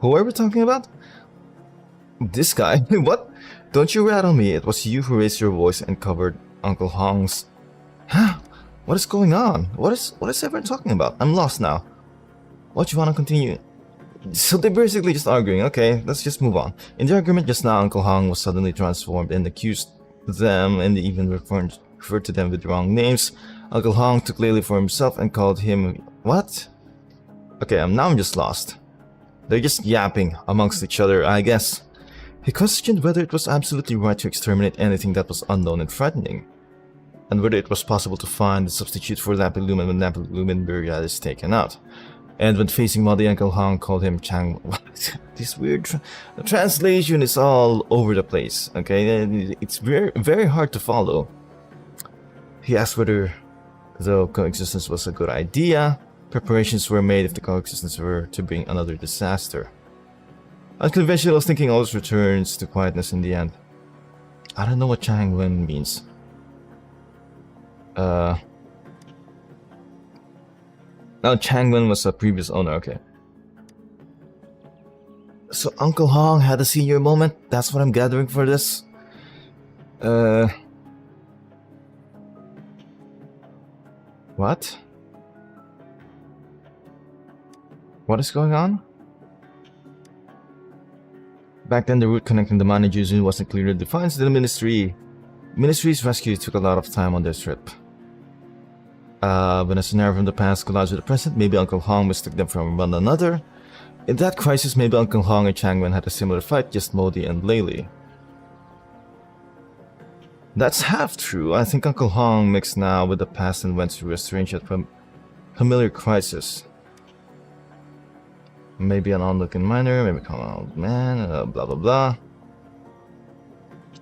Who are we talking about? This guy? What? Don't you rat on me. It was you who raised your voice and covered Uncle Hong's... Huh? What is going on? What is everyone talking about? I'm lost now. What, you want to continue? So they're basically just arguing. Okay, let's just move on. In the argument just now, Uncle Hong was suddenly transformed and accused them, and even referred to them with wrong names. Uncle Hong took Lily for himself and called him... What? Okay, now I'm just lost. They're just yapping amongst each other, I guess. He questioned whether it was absolutely right to exterminate anything that was unknown and frightening, and whether it was possible to find a substitute for Lampilumen when Lampilumen Myriad is taken out. And when facing Muddy, Uncle Hong called him Chang... This weird... The translation is all over the place, okay? It's very hard to follow. He asked whether the coexistence was a good idea. Preparations were made if the coexistence were to bring another disaster. Unconventional thinking always returns to quietness in the end. I don't know what Chang Wen means. No, Chang Wen was a previous owner, okay. So Uncle Hong had a senior moment? That's what I'm gathering for this? What? What is going on? Back then, the route connecting the managers wasn't clearly defined to the Ministry's rescue took a lot of time on their trip. When a scenario from the past collides with the present, maybe Uncle Hong mistook them from one another. In that crisis, maybe Uncle Hong and Chang Wen had a similar fight, just Modi and Laylee. That's half true. I think Uncle Hong mixed now with the past and went through a strange yet familiar crisis. Maybe an onlooking minor, maybe come an old man, blah blah blah.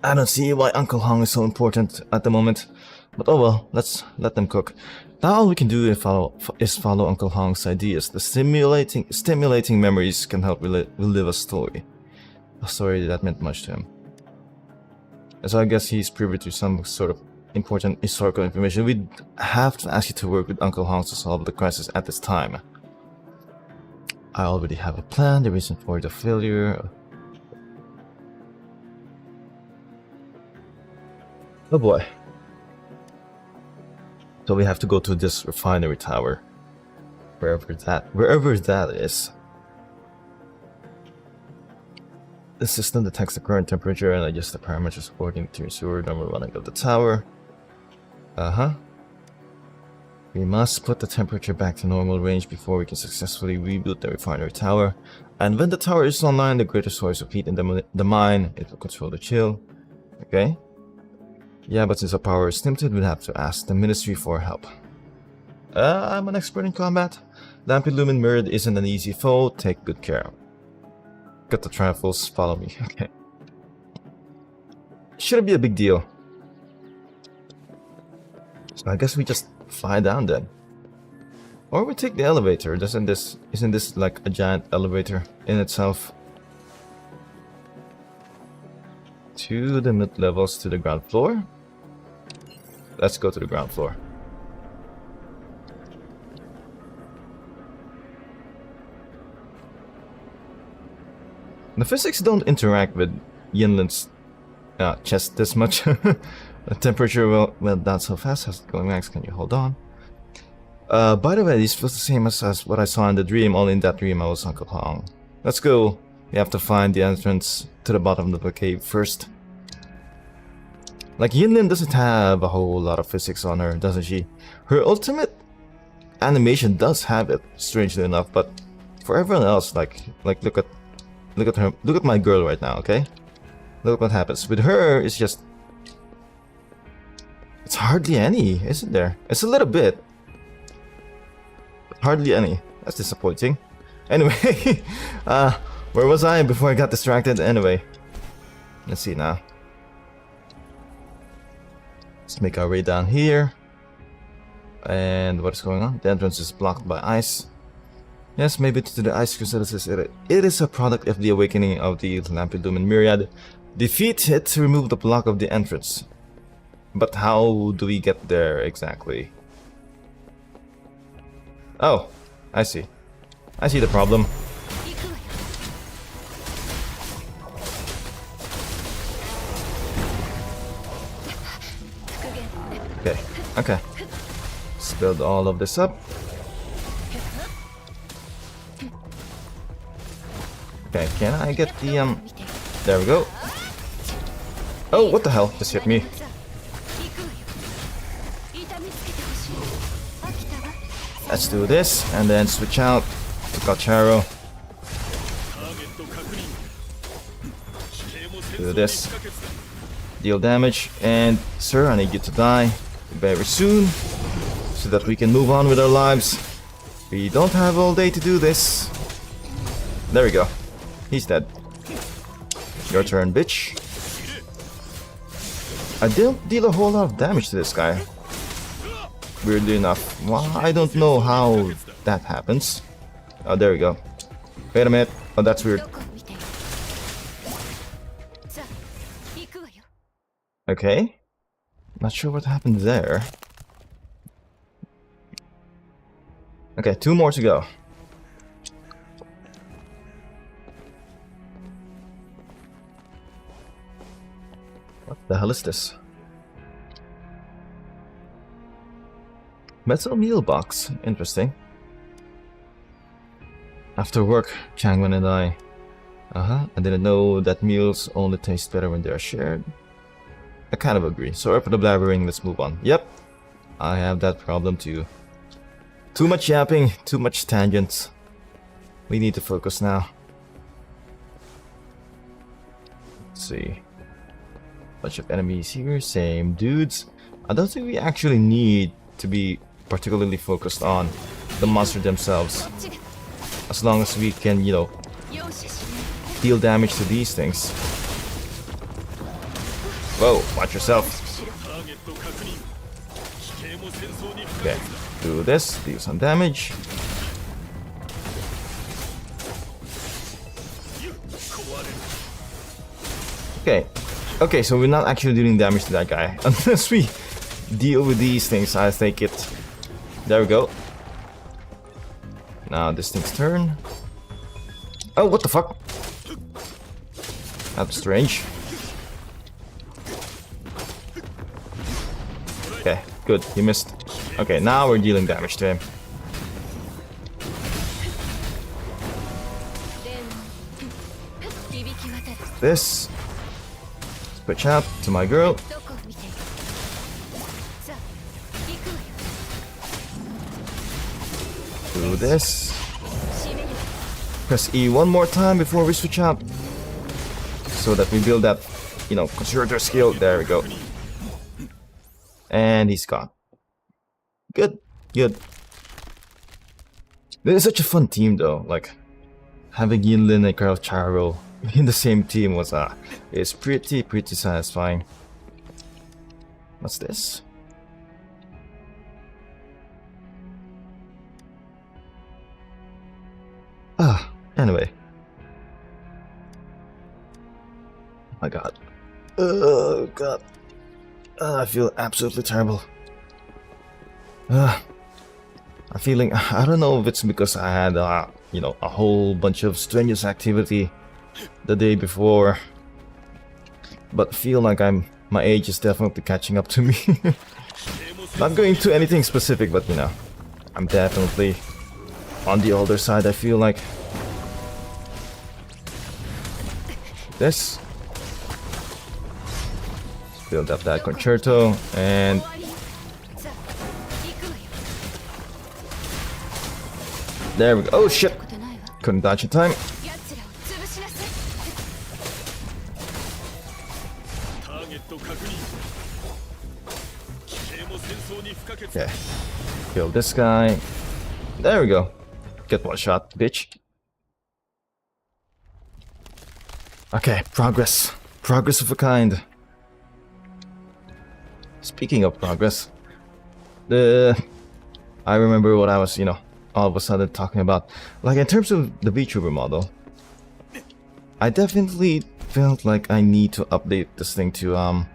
I don't see why Uncle Hong is so important at the moment, but oh well, let's let them cook. Now all we can do is follow Uncle Hong's ideas. The stimulating memories can help relive a story that meant much to him. So I guess he's privy to some sort of important historical information. We'd have to ask you to work with Uncle Hong to solve the crisis at this time. I already have a plan, the reason for the failure. Oh boy. So we have to go to this refinery tower. Wherever that is. The system detects the current temperature and adjusts the parameters according to ensure normal running of the tower. We must put the temperature back to normal range before we can successfully reboot the refinery tower. And when the tower is online, the greater source of heat in the mine, it will control the chill. Okay? Yeah, but since our power is limited, we'll have to ask the Ministry for help. I'm an expert in combat. Lampilumen Myriad isn't an easy foe, take good care. Got the trifles, follow me. Okay. Shouldn't be a big deal. So I guess we just fly down then. Or we take the elevator. Isn't this like a giant elevator in itself? To the mid levels to the ground floor. Let's go to the ground floor. The physics don't interact with Yinlin's chest this much. The temperature went down so fast. How's it going, Max? Can you hold on? By the way, this feels the same as what I saw in the dream. Only in that dream I was Uncle Hong. Let's go. We have to find the entrance to the bottom of the cave first. Like, Yinlin doesn't have a whole lot of physics on her, doesn't she? Her ultimate animation does have it, strangely enough, but for everyone else, like look at her, look at my girl right now, okay? Look what happens. With her, it's just... It's hardly any, isn't there? It's a little bit. But hardly any. That's disappointing. Anyway, where was I before I got distracted? Anyway, let's see now. Let's make our way down here. And what is going on? The entrance is blocked by ice. Yes, maybe to the ice crustaceans. It is a product of the awakening of the Lampilumen Myriad. Defeat it to remove the block of the entrance. But how do we get there exactly? Oh, I see. I see the problem. Okay. Let's build all of this up. Okay, can I get the there we go. Oh, what the hell? Just hit me. Let's do this and then switch out to Gacharo. Do this. Deal damage, and sir, I need you to die very soon so that we can move on with our lives. We don't have all day to do this. There we go. He's dead. Your turn, bitch. I didn't deal a whole lot of damage to this guy. Weirdly enough. Well, I don't know how that happens. Oh, there we go. Wait a minute. Oh, that's weird. Okay. Not sure what happened there. Okay, 2 more to go. What the hell is this? Metal meal box. Interesting. After work, Changman and I didn't know that meals only taste better when they are shared. I kind of agree. Sorry for the blabbering, let's move on. Yep, I have that problem too. Too much yapping, too much tangents. We need to focus now. Let's see. Bunch of enemies here, same dudes. I don't think we actually need to be particularly focused on the monster themselves. As long as we can, you know, deal damage to these things. Whoa, watch yourself. Okay, do this, deal some damage. Okay, so we're not actually dealing damage to that guy. Unless we deal with these things, I take it. There we go. Now this thing's turn. Oh, what the fuck? That's strange. Okay, good, he missed. Okay, now we're dealing damage to him. This. Switch out to my girl. Do this. Press E one more time before we switch out. So that we build that, you know, conservator skill. There we go. And he's gone. Good, good. This is such a fun team though. Like, having Yinlin and Gacharo in the same team was is pretty satisfying. What's this? Anyway. Oh my god. Oh god. I feel absolutely terrible. I'm feeling, I don't know if it's because I had you know, a whole bunch of strenuous activity the day before, but I feel like my age is definitely catching up to me. Not going to anything specific, but you know, I'm definitely on the older side, I feel like. This. Build up that concerto, and there we go. Oh shit! Couldn't dodge in time. Okay, kill this guy. There we go. Get one shot, bitch. Okay, progress. Progress of a kind. Speaking of progress, I remember what I was, you know, all of a sudden talking about. Like, in terms of the VTuber model, I definitely felt like I need to update this thing to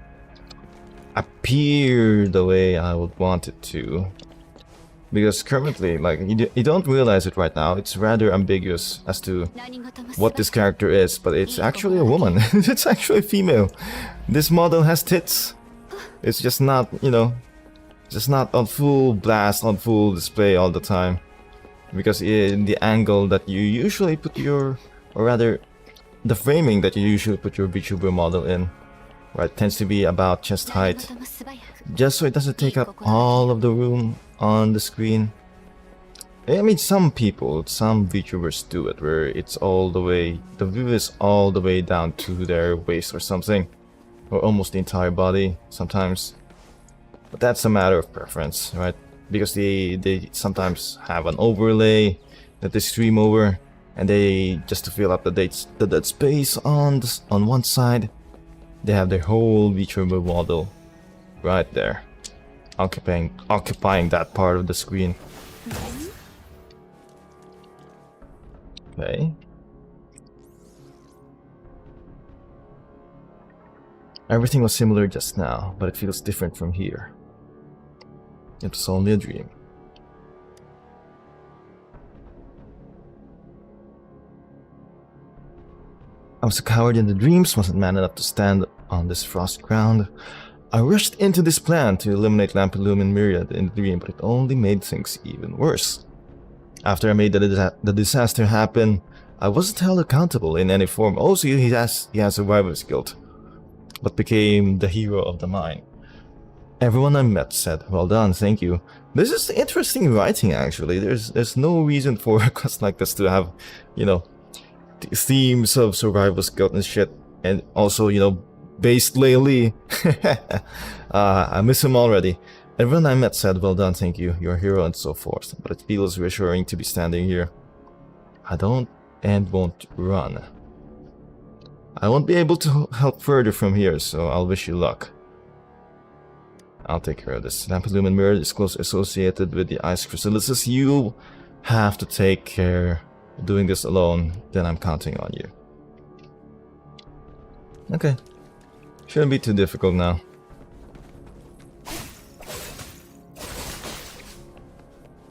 appear the way I would want it to. Because currently, like, you don't realize it right now, it's rather ambiguous as to what this character is, but it's actually a woman. It's actually female. This model has tits. It's just not, you know, just not on full blast, on full display all the time. Because in the angle that you usually put your, or rather, the framing that you usually put your VTuber model in, right, tends to be about chest height, just so it doesn't take up all of the room on the screen. I mean, some people, some VTubers do it where it's all the way, the view is all the way down to their waist or something, or almost the entire body sometimes. But that's a matter of preference, right? Because they sometimes have an overlay that they stream over, and they, just to fill up the dead space on one side, they have their whole VTuber model right there, occupying that part of the screen. Okay. Everything was similar just now, but it feels different from here. It was only a dream. I was a coward in the dreams, wasn't man enough to stand on this frost ground. I rushed into this plan to eliminate Lampelumen Myriad in the dream, but it only made things even worse. After I made the disaster happen, I wasn't held accountable in any form. Also, he has survivor's guilt, but became the hero of the mine. Everyone I met said, "Well done, thank you." This is interesting writing, actually. There's no reason for a quest like this to have, you know, themes of survivor's guilt and shit, and also, you know, based lately. I miss him already. Everyone I met said, "Well done, thank you, you're a hero," and so forth, but it feels reassuring to be standing here. I don't and won't run. I won't be able to help further from here, so I'll wish you luck. I'll take care of this. Lampelumen Mirror is closely associated with the ice chrysalises. You have to take care of doing this alone, then I'm counting on you. Okay. Shouldn't be too difficult now.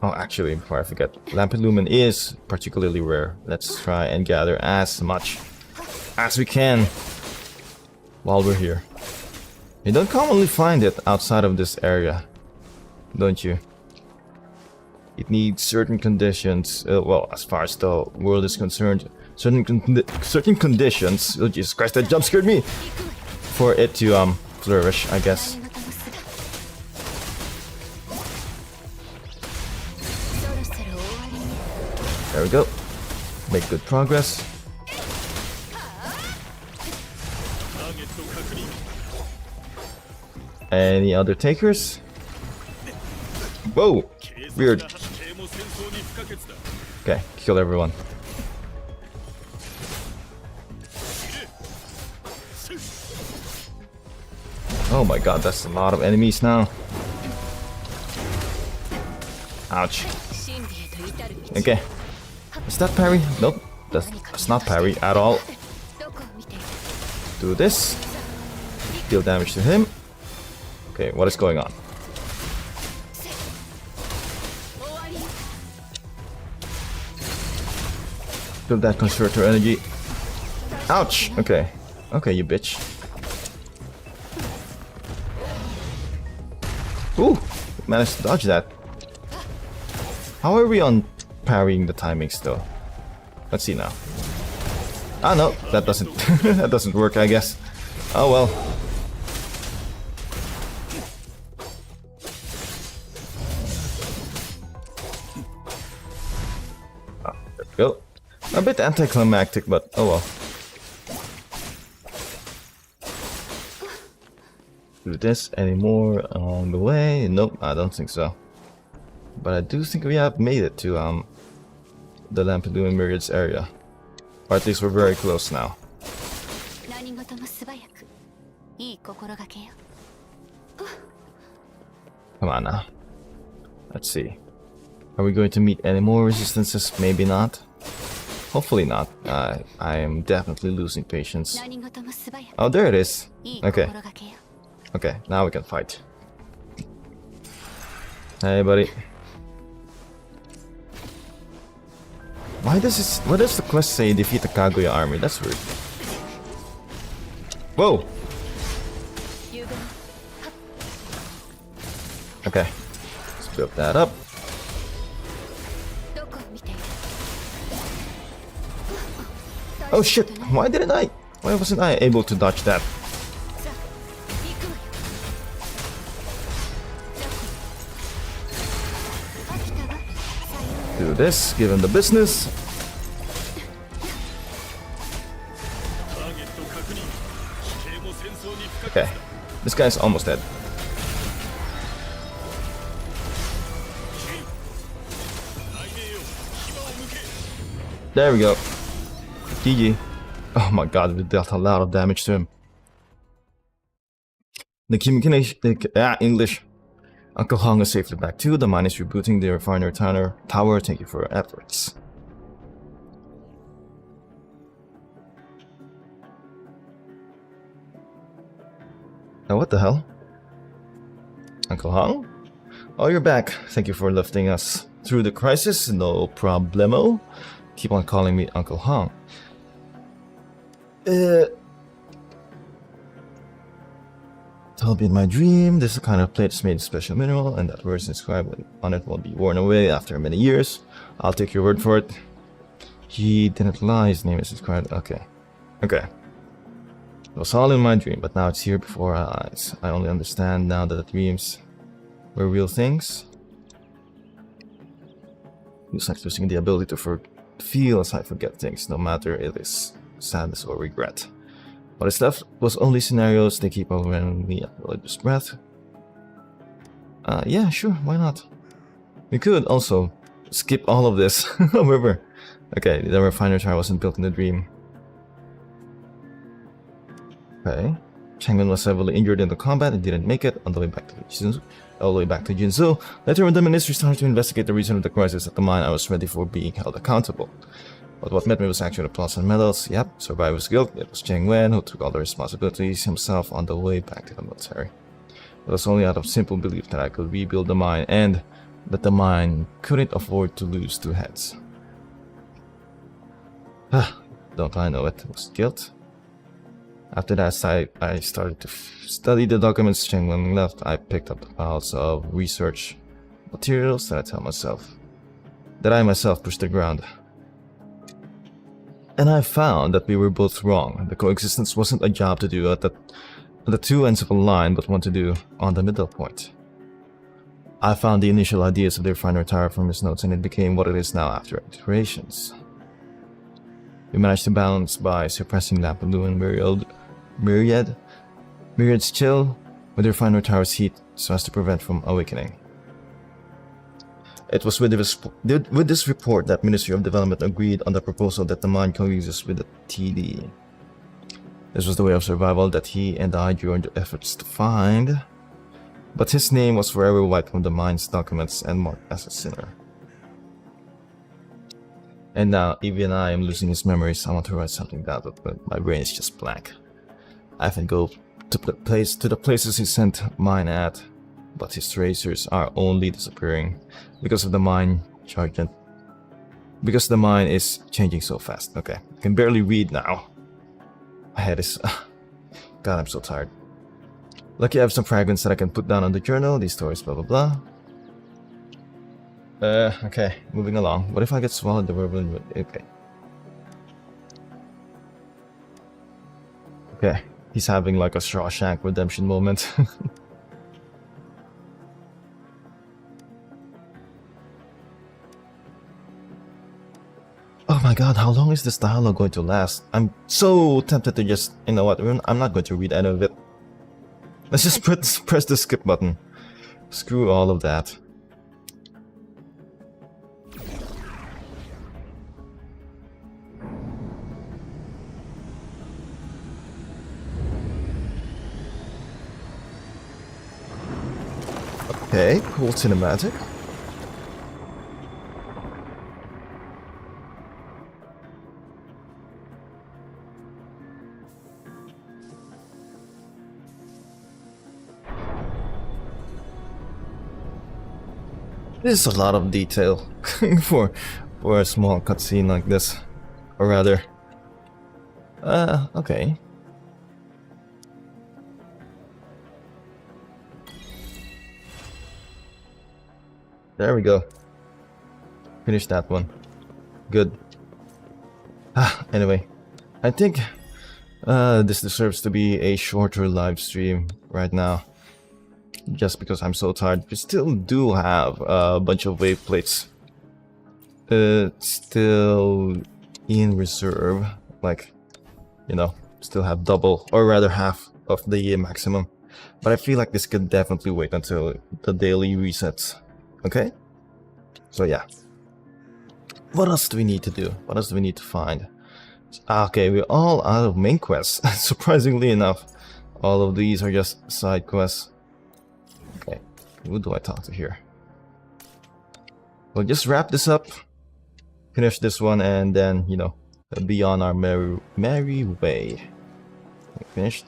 Oh, actually, before I forget, Lampelumen is particularly rare. Let's try and gather as much as we can while we're here. You don't commonly find it outside of this area, don't you? It needs certain conditions, well, as far as the world is concerned, certain conditions, oh Jesus Christ, that jump scared me, for it to flourish, I guess. There we go. Make good progress. Any other takers? Whoa! Weird. Okay, kill everyone. Oh my god, that's a lot of enemies now. Ouch. Okay. Is that parry? Nope, that's not parry at all. Do this. Deal damage to him. Okay, what is going on? Build that conservator energy. Ouch! Okay. Okay, you bitch. Ooh! Managed to dodge that. How are we on parrying the timing still? Let's see now. Ah no, that doesn't that doesn't work, I guess. Oh well. Oh, there we go. A bit anticlimactic, but oh well. Do this anymore along the way? Nope, I don't think so. But I do think we have made it to the Lampelumen Myriads area. Or at least we're very close now. Come on now. Let's see. Are we going to meet any more resistances? Maybe not. Hopefully not. I am definitely losing patience. Oh, there it is. Okay. Okay, now we can fight. Hey, buddy. Why does the quest say defeat the Kaguya army? That's weird. Whoa! Okay. Let's build that up. Oh shit, why wasn't I able to dodge that? Do this, give him the business. Okay, this guy's almost dead. There we go. GG. Oh my god, we dealt a lot of damage to him. The communication... English. Uncle Hong is safely back too. The mine is rebooting the refinery tower. Thank you for your efforts. Now what the hell? Uncle Hong? Oh, you're back. Thank you for lifting us through the crisis. No problemo. Keep on calling me Uncle Hong. Told me in my dream, this is the kind of plate that's made of special mineral, and that words inscribed on it will be worn away after many years. I'll take your word for it. He didn't lie, his name is inscribed. Okay. Okay. It was all in my dream, but now it's here before our eyes. I only understand now that the dreams were real things. It's like losing the ability to feel as I forget things, no matter it is sadness or regret. What is left was only scenarios. They keep overwhelming me at the latest breath. Yeah, sure, why not? We could also skip all of this. However, okay, the refinery tower wasn't built in the dream. Okay, Chang'an was heavily injured in the combat and didn't make it on the way back to Jinzhou. Later, when the ministry started to investigate the reason of the crisis at the mine, I was ready for being held accountable. But what met me was actually applause and medals. Yep, survivor's guilt. It was Cheng Wen who took all the responsibilities himself on the way back to the military. It was only out of simple belief that I could rebuild the mine and that the mine couldn't afford to lose two heads. Don't I know it? It was guilt. After that, I started to study the documents Cheng Wen left. I picked up the piles of research materials that I myself pushed to the ground. And I found that we were both wrong. The coexistence wasn't a job to do at the two ends of a line, but one to do on the middle point. I found the initial ideas of the refinery tower from his notes, and it became what it is now after iterations. We managed to balance by suppressing Lampadoo and Myriad's chill with the refinery tower's heat so as to prevent from awakening. It was with this report that Ministry of Development agreed on the proposal that the mine coexist with the TD. This was the way of survival that he and I joined the efforts to find, but his name was forever wiped from the mine's documents and marked as a sinner. And now, even I am losing his memories. I want to write something down, but my brain is just blank. I have to go to the places he sent mine at, but his tracers are only disappearing because of the mine chargent. Because the mine is changing so fast. Okay, I can barely read now. My head is... God, I'm so tired. Lucky I have some fragments that I can put down on the journal. These stories, blah blah blah. Okay, moving along. What if I get swallowed the verbal... Okay. Okay, he's having like a Shawshank Redemption moment. Oh my god, how long is this dialogue going to last? I'm so tempted to just... You know what, I'm not going to read any of it. Let's just press the skip button. Screw all of that. Okay, cool cinematic. This is a lot of detail for a small cutscene like this, or rather, okay. There we go. Finish that one. Good. Anyway, I think this deserves to be a shorter live stream right now. Just because I'm so tired. We still do have a bunch of wave plates still in reserve. Like, you know, still have double, or rather half of the maximum. But I feel like this could definitely wait until the daily resets. Okay? So yeah. What else do we need to do? What else do we need to find? Okay, we're all out of main quests. Surprisingly enough, all of these are just side quests. Okay, who do I talk to here? We'll just wrap this up, finish this one, and then, you know, be on our merry way. Finished?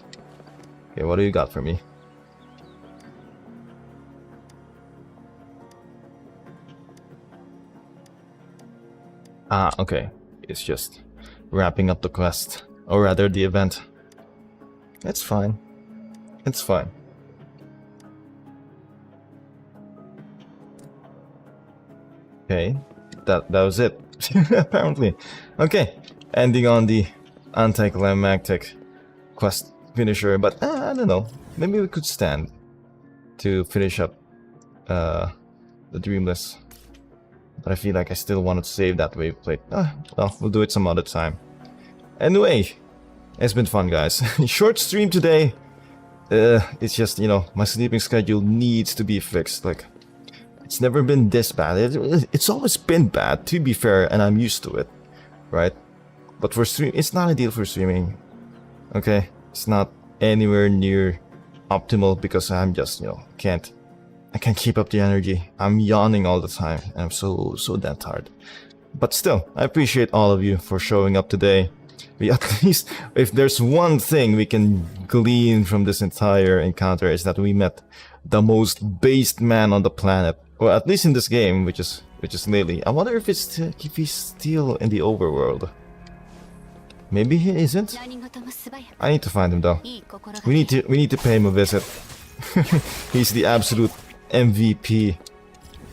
Okay, what do you got for me? Ah, okay. It's just wrapping up the quest, or rather the event. It's fine. It's fine. Okay, that was it. Apparently. Okay, ending on the anticlimactic quest finisher, but I don't know. Maybe we could stand to finish up the Dreamless. But I feel like I still wanted to save that wave plate. Well, we'll do it some other time. Anyway, it's been fun, guys. Short stream today. It's just, you know, my sleeping schedule needs to be fixed. Like, it's never been this bad. It's always been bad, to be fair, and I'm used to it, right? But for stream, it's not ideal for streaming. Okay, it's not anywhere near optimal because I'm just, you know, I can't keep up the energy. I'm yawning all the time, and I'm so damn tired. But still, I appreciate all of you for showing up today. We at least, if there's one thing we can glean from this entire encounter, is that we met the most based man on the planet. Well, at least in this game, which is Lily. I wonder if he's still in the overworld. Maybe he isn't. I need to find him though. We need to pay him a visit. He's the absolute MVP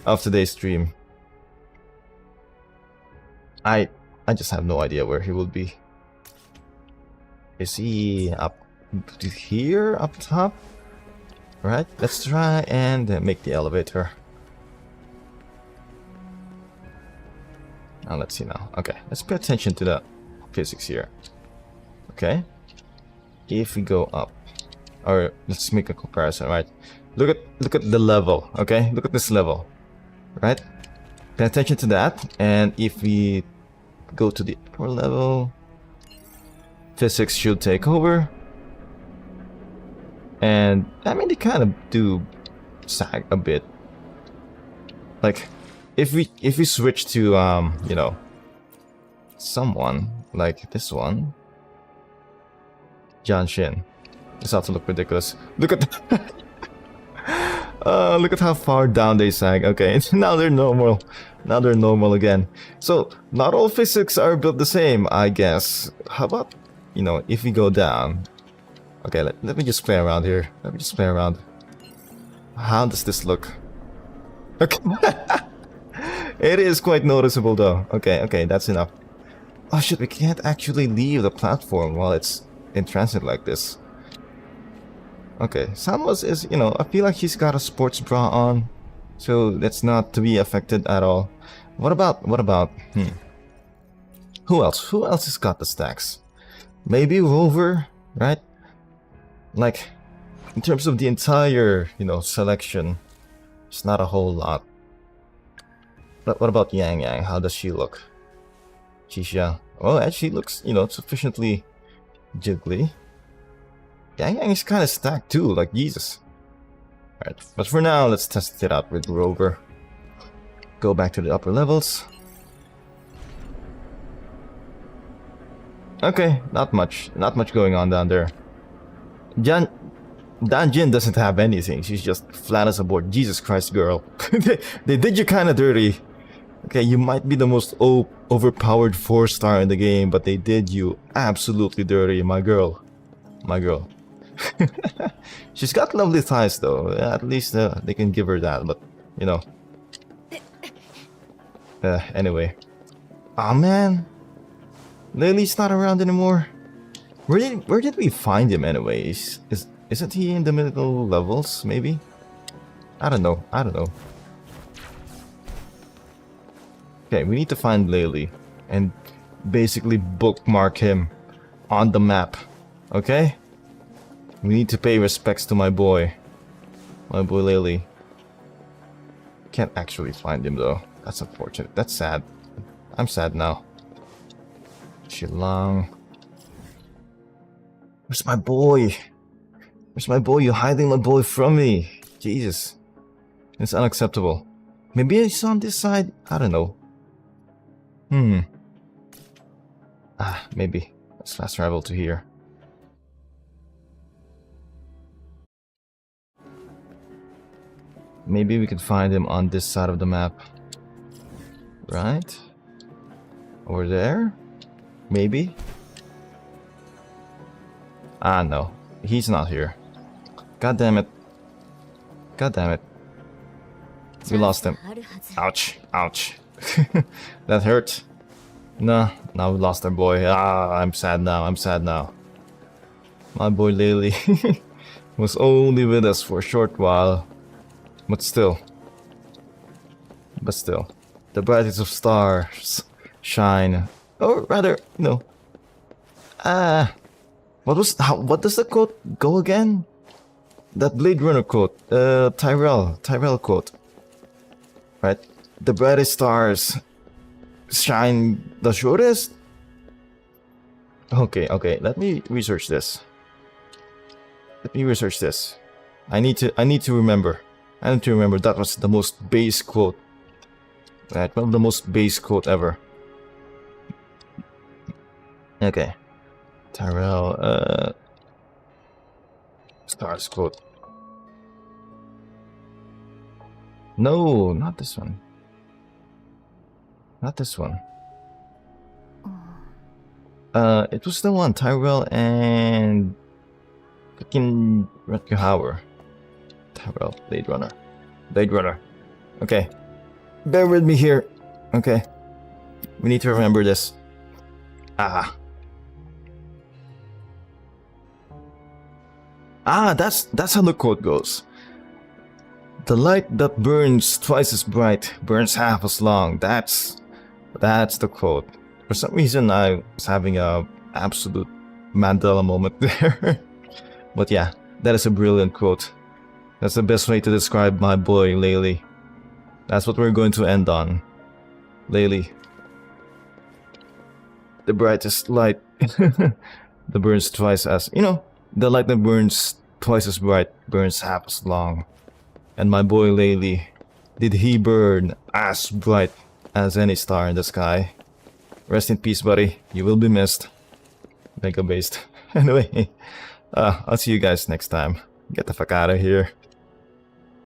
of today's stream. I just have no idea where he will be. Is he up here, up top? Right, let's try and make the elevator. Now let's see now. Okay, let's pay attention to the physics here. Okay, if we go up, or let's make a comparison, right? Look at the level. Okay, look at this level, right? Pay attention to that, and if we go to the upper level, physics should take over. And I mean, they kind of do sag a bit. Like, if we switch to you know, someone like this one, John Shin, it's about to look ridiculous. Look at look at how far down they sag. Okay, now they're normal. Now they're normal again. So not all physics are built the same, I guess. How about, you know, if we go down? Okay, let me just play around here. Let me just play around. How does this look? Okay. It is quite noticeable though. Okay, that's enough. Oh shit, we can't actually leave the platform while it's in transit like this. Okay, Samus is, you know, I feel like she's got a sports bra on, so that's not to be affected at all. What about, who else? Who else has got the stacks? Maybe Rover, right? Like, in terms of the entire, you know, selection, it's not a whole lot. But what about Yang Yang? How does she look? Chisha. Well, actually looks, you know, sufficiently jiggly. Yang Yang is kind of stacked too, like Jesus. Alright, but for now, let's test it out with Rover. Go back to the upper levels. Okay, not much going on down there. Danjin doesn't have anything. She's just flat as a board. Jesus Christ, girl. They did you kind of dirty. Okay, you might be the most overpowered 4-star in the game, but they did you absolutely dirty, my girl. My girl. She's got lovely thighs though. At least they can give her that, but you know. Anyway. Oh man. Lily's not around anymore. Where did we find him anyways? Isn't he in the middle levels, maybe? I don't know. Okay, we need to find Lily and basically bookmark him on the map. Okay? We need to pay respects to my boy. My boy Lily. Can't actually find him though. That's unfortunate. That's sad. I'm sad now. Shilong. Where's my boy? Where's my boy? You're hiding my boy from me. Jesus. It's unacceptable. Maybe he's on this side? I don't know. Maybe. Let's fast travel to here. Maybe we can find him on this side of the map. Right? Over there? Maybe? No. He's not here. God damn it. God damn it. We lost him. Ouch. Ouch. That hurt. Nah, now we lost our boy. I'm sad now. I'm sad now. My boy Lily was only with us for a short while. But still. The brightest of stars shine. Or rather, no. What does the quote go again? That Blade Runner quote. Tyrell quote. Right? The brightest stars shine the shortest? Okay, let me research this. I need to remember. That was the most base quote. Right, one of the most base quote ever. Okay. Tyrell, stars quote. No, not this one. Not this one. It was the one, Tyrell and fucking Rutger Hauer. Tyrell, Blade Runner. Okay. Bear with me here. Okay. We need to remember this. That's how the quote goes. The light that burns twice as bright burns half as long. That's the quote. For some reason, I was having a absolute Mandela moment there. But yeah, that is a brilliant quote. That's the best way to describe my boy, Lily. That's what we're going to end on. Lily. The brightest light that burns twice as... the light that burns twice as bright burns half as long. And my boy Lily, did he burn as bright as any star in the sky? Rest in peace, buddy. You will be missed. Mega based. Anyway, I'll see you guys next time. Get the fuck out of here.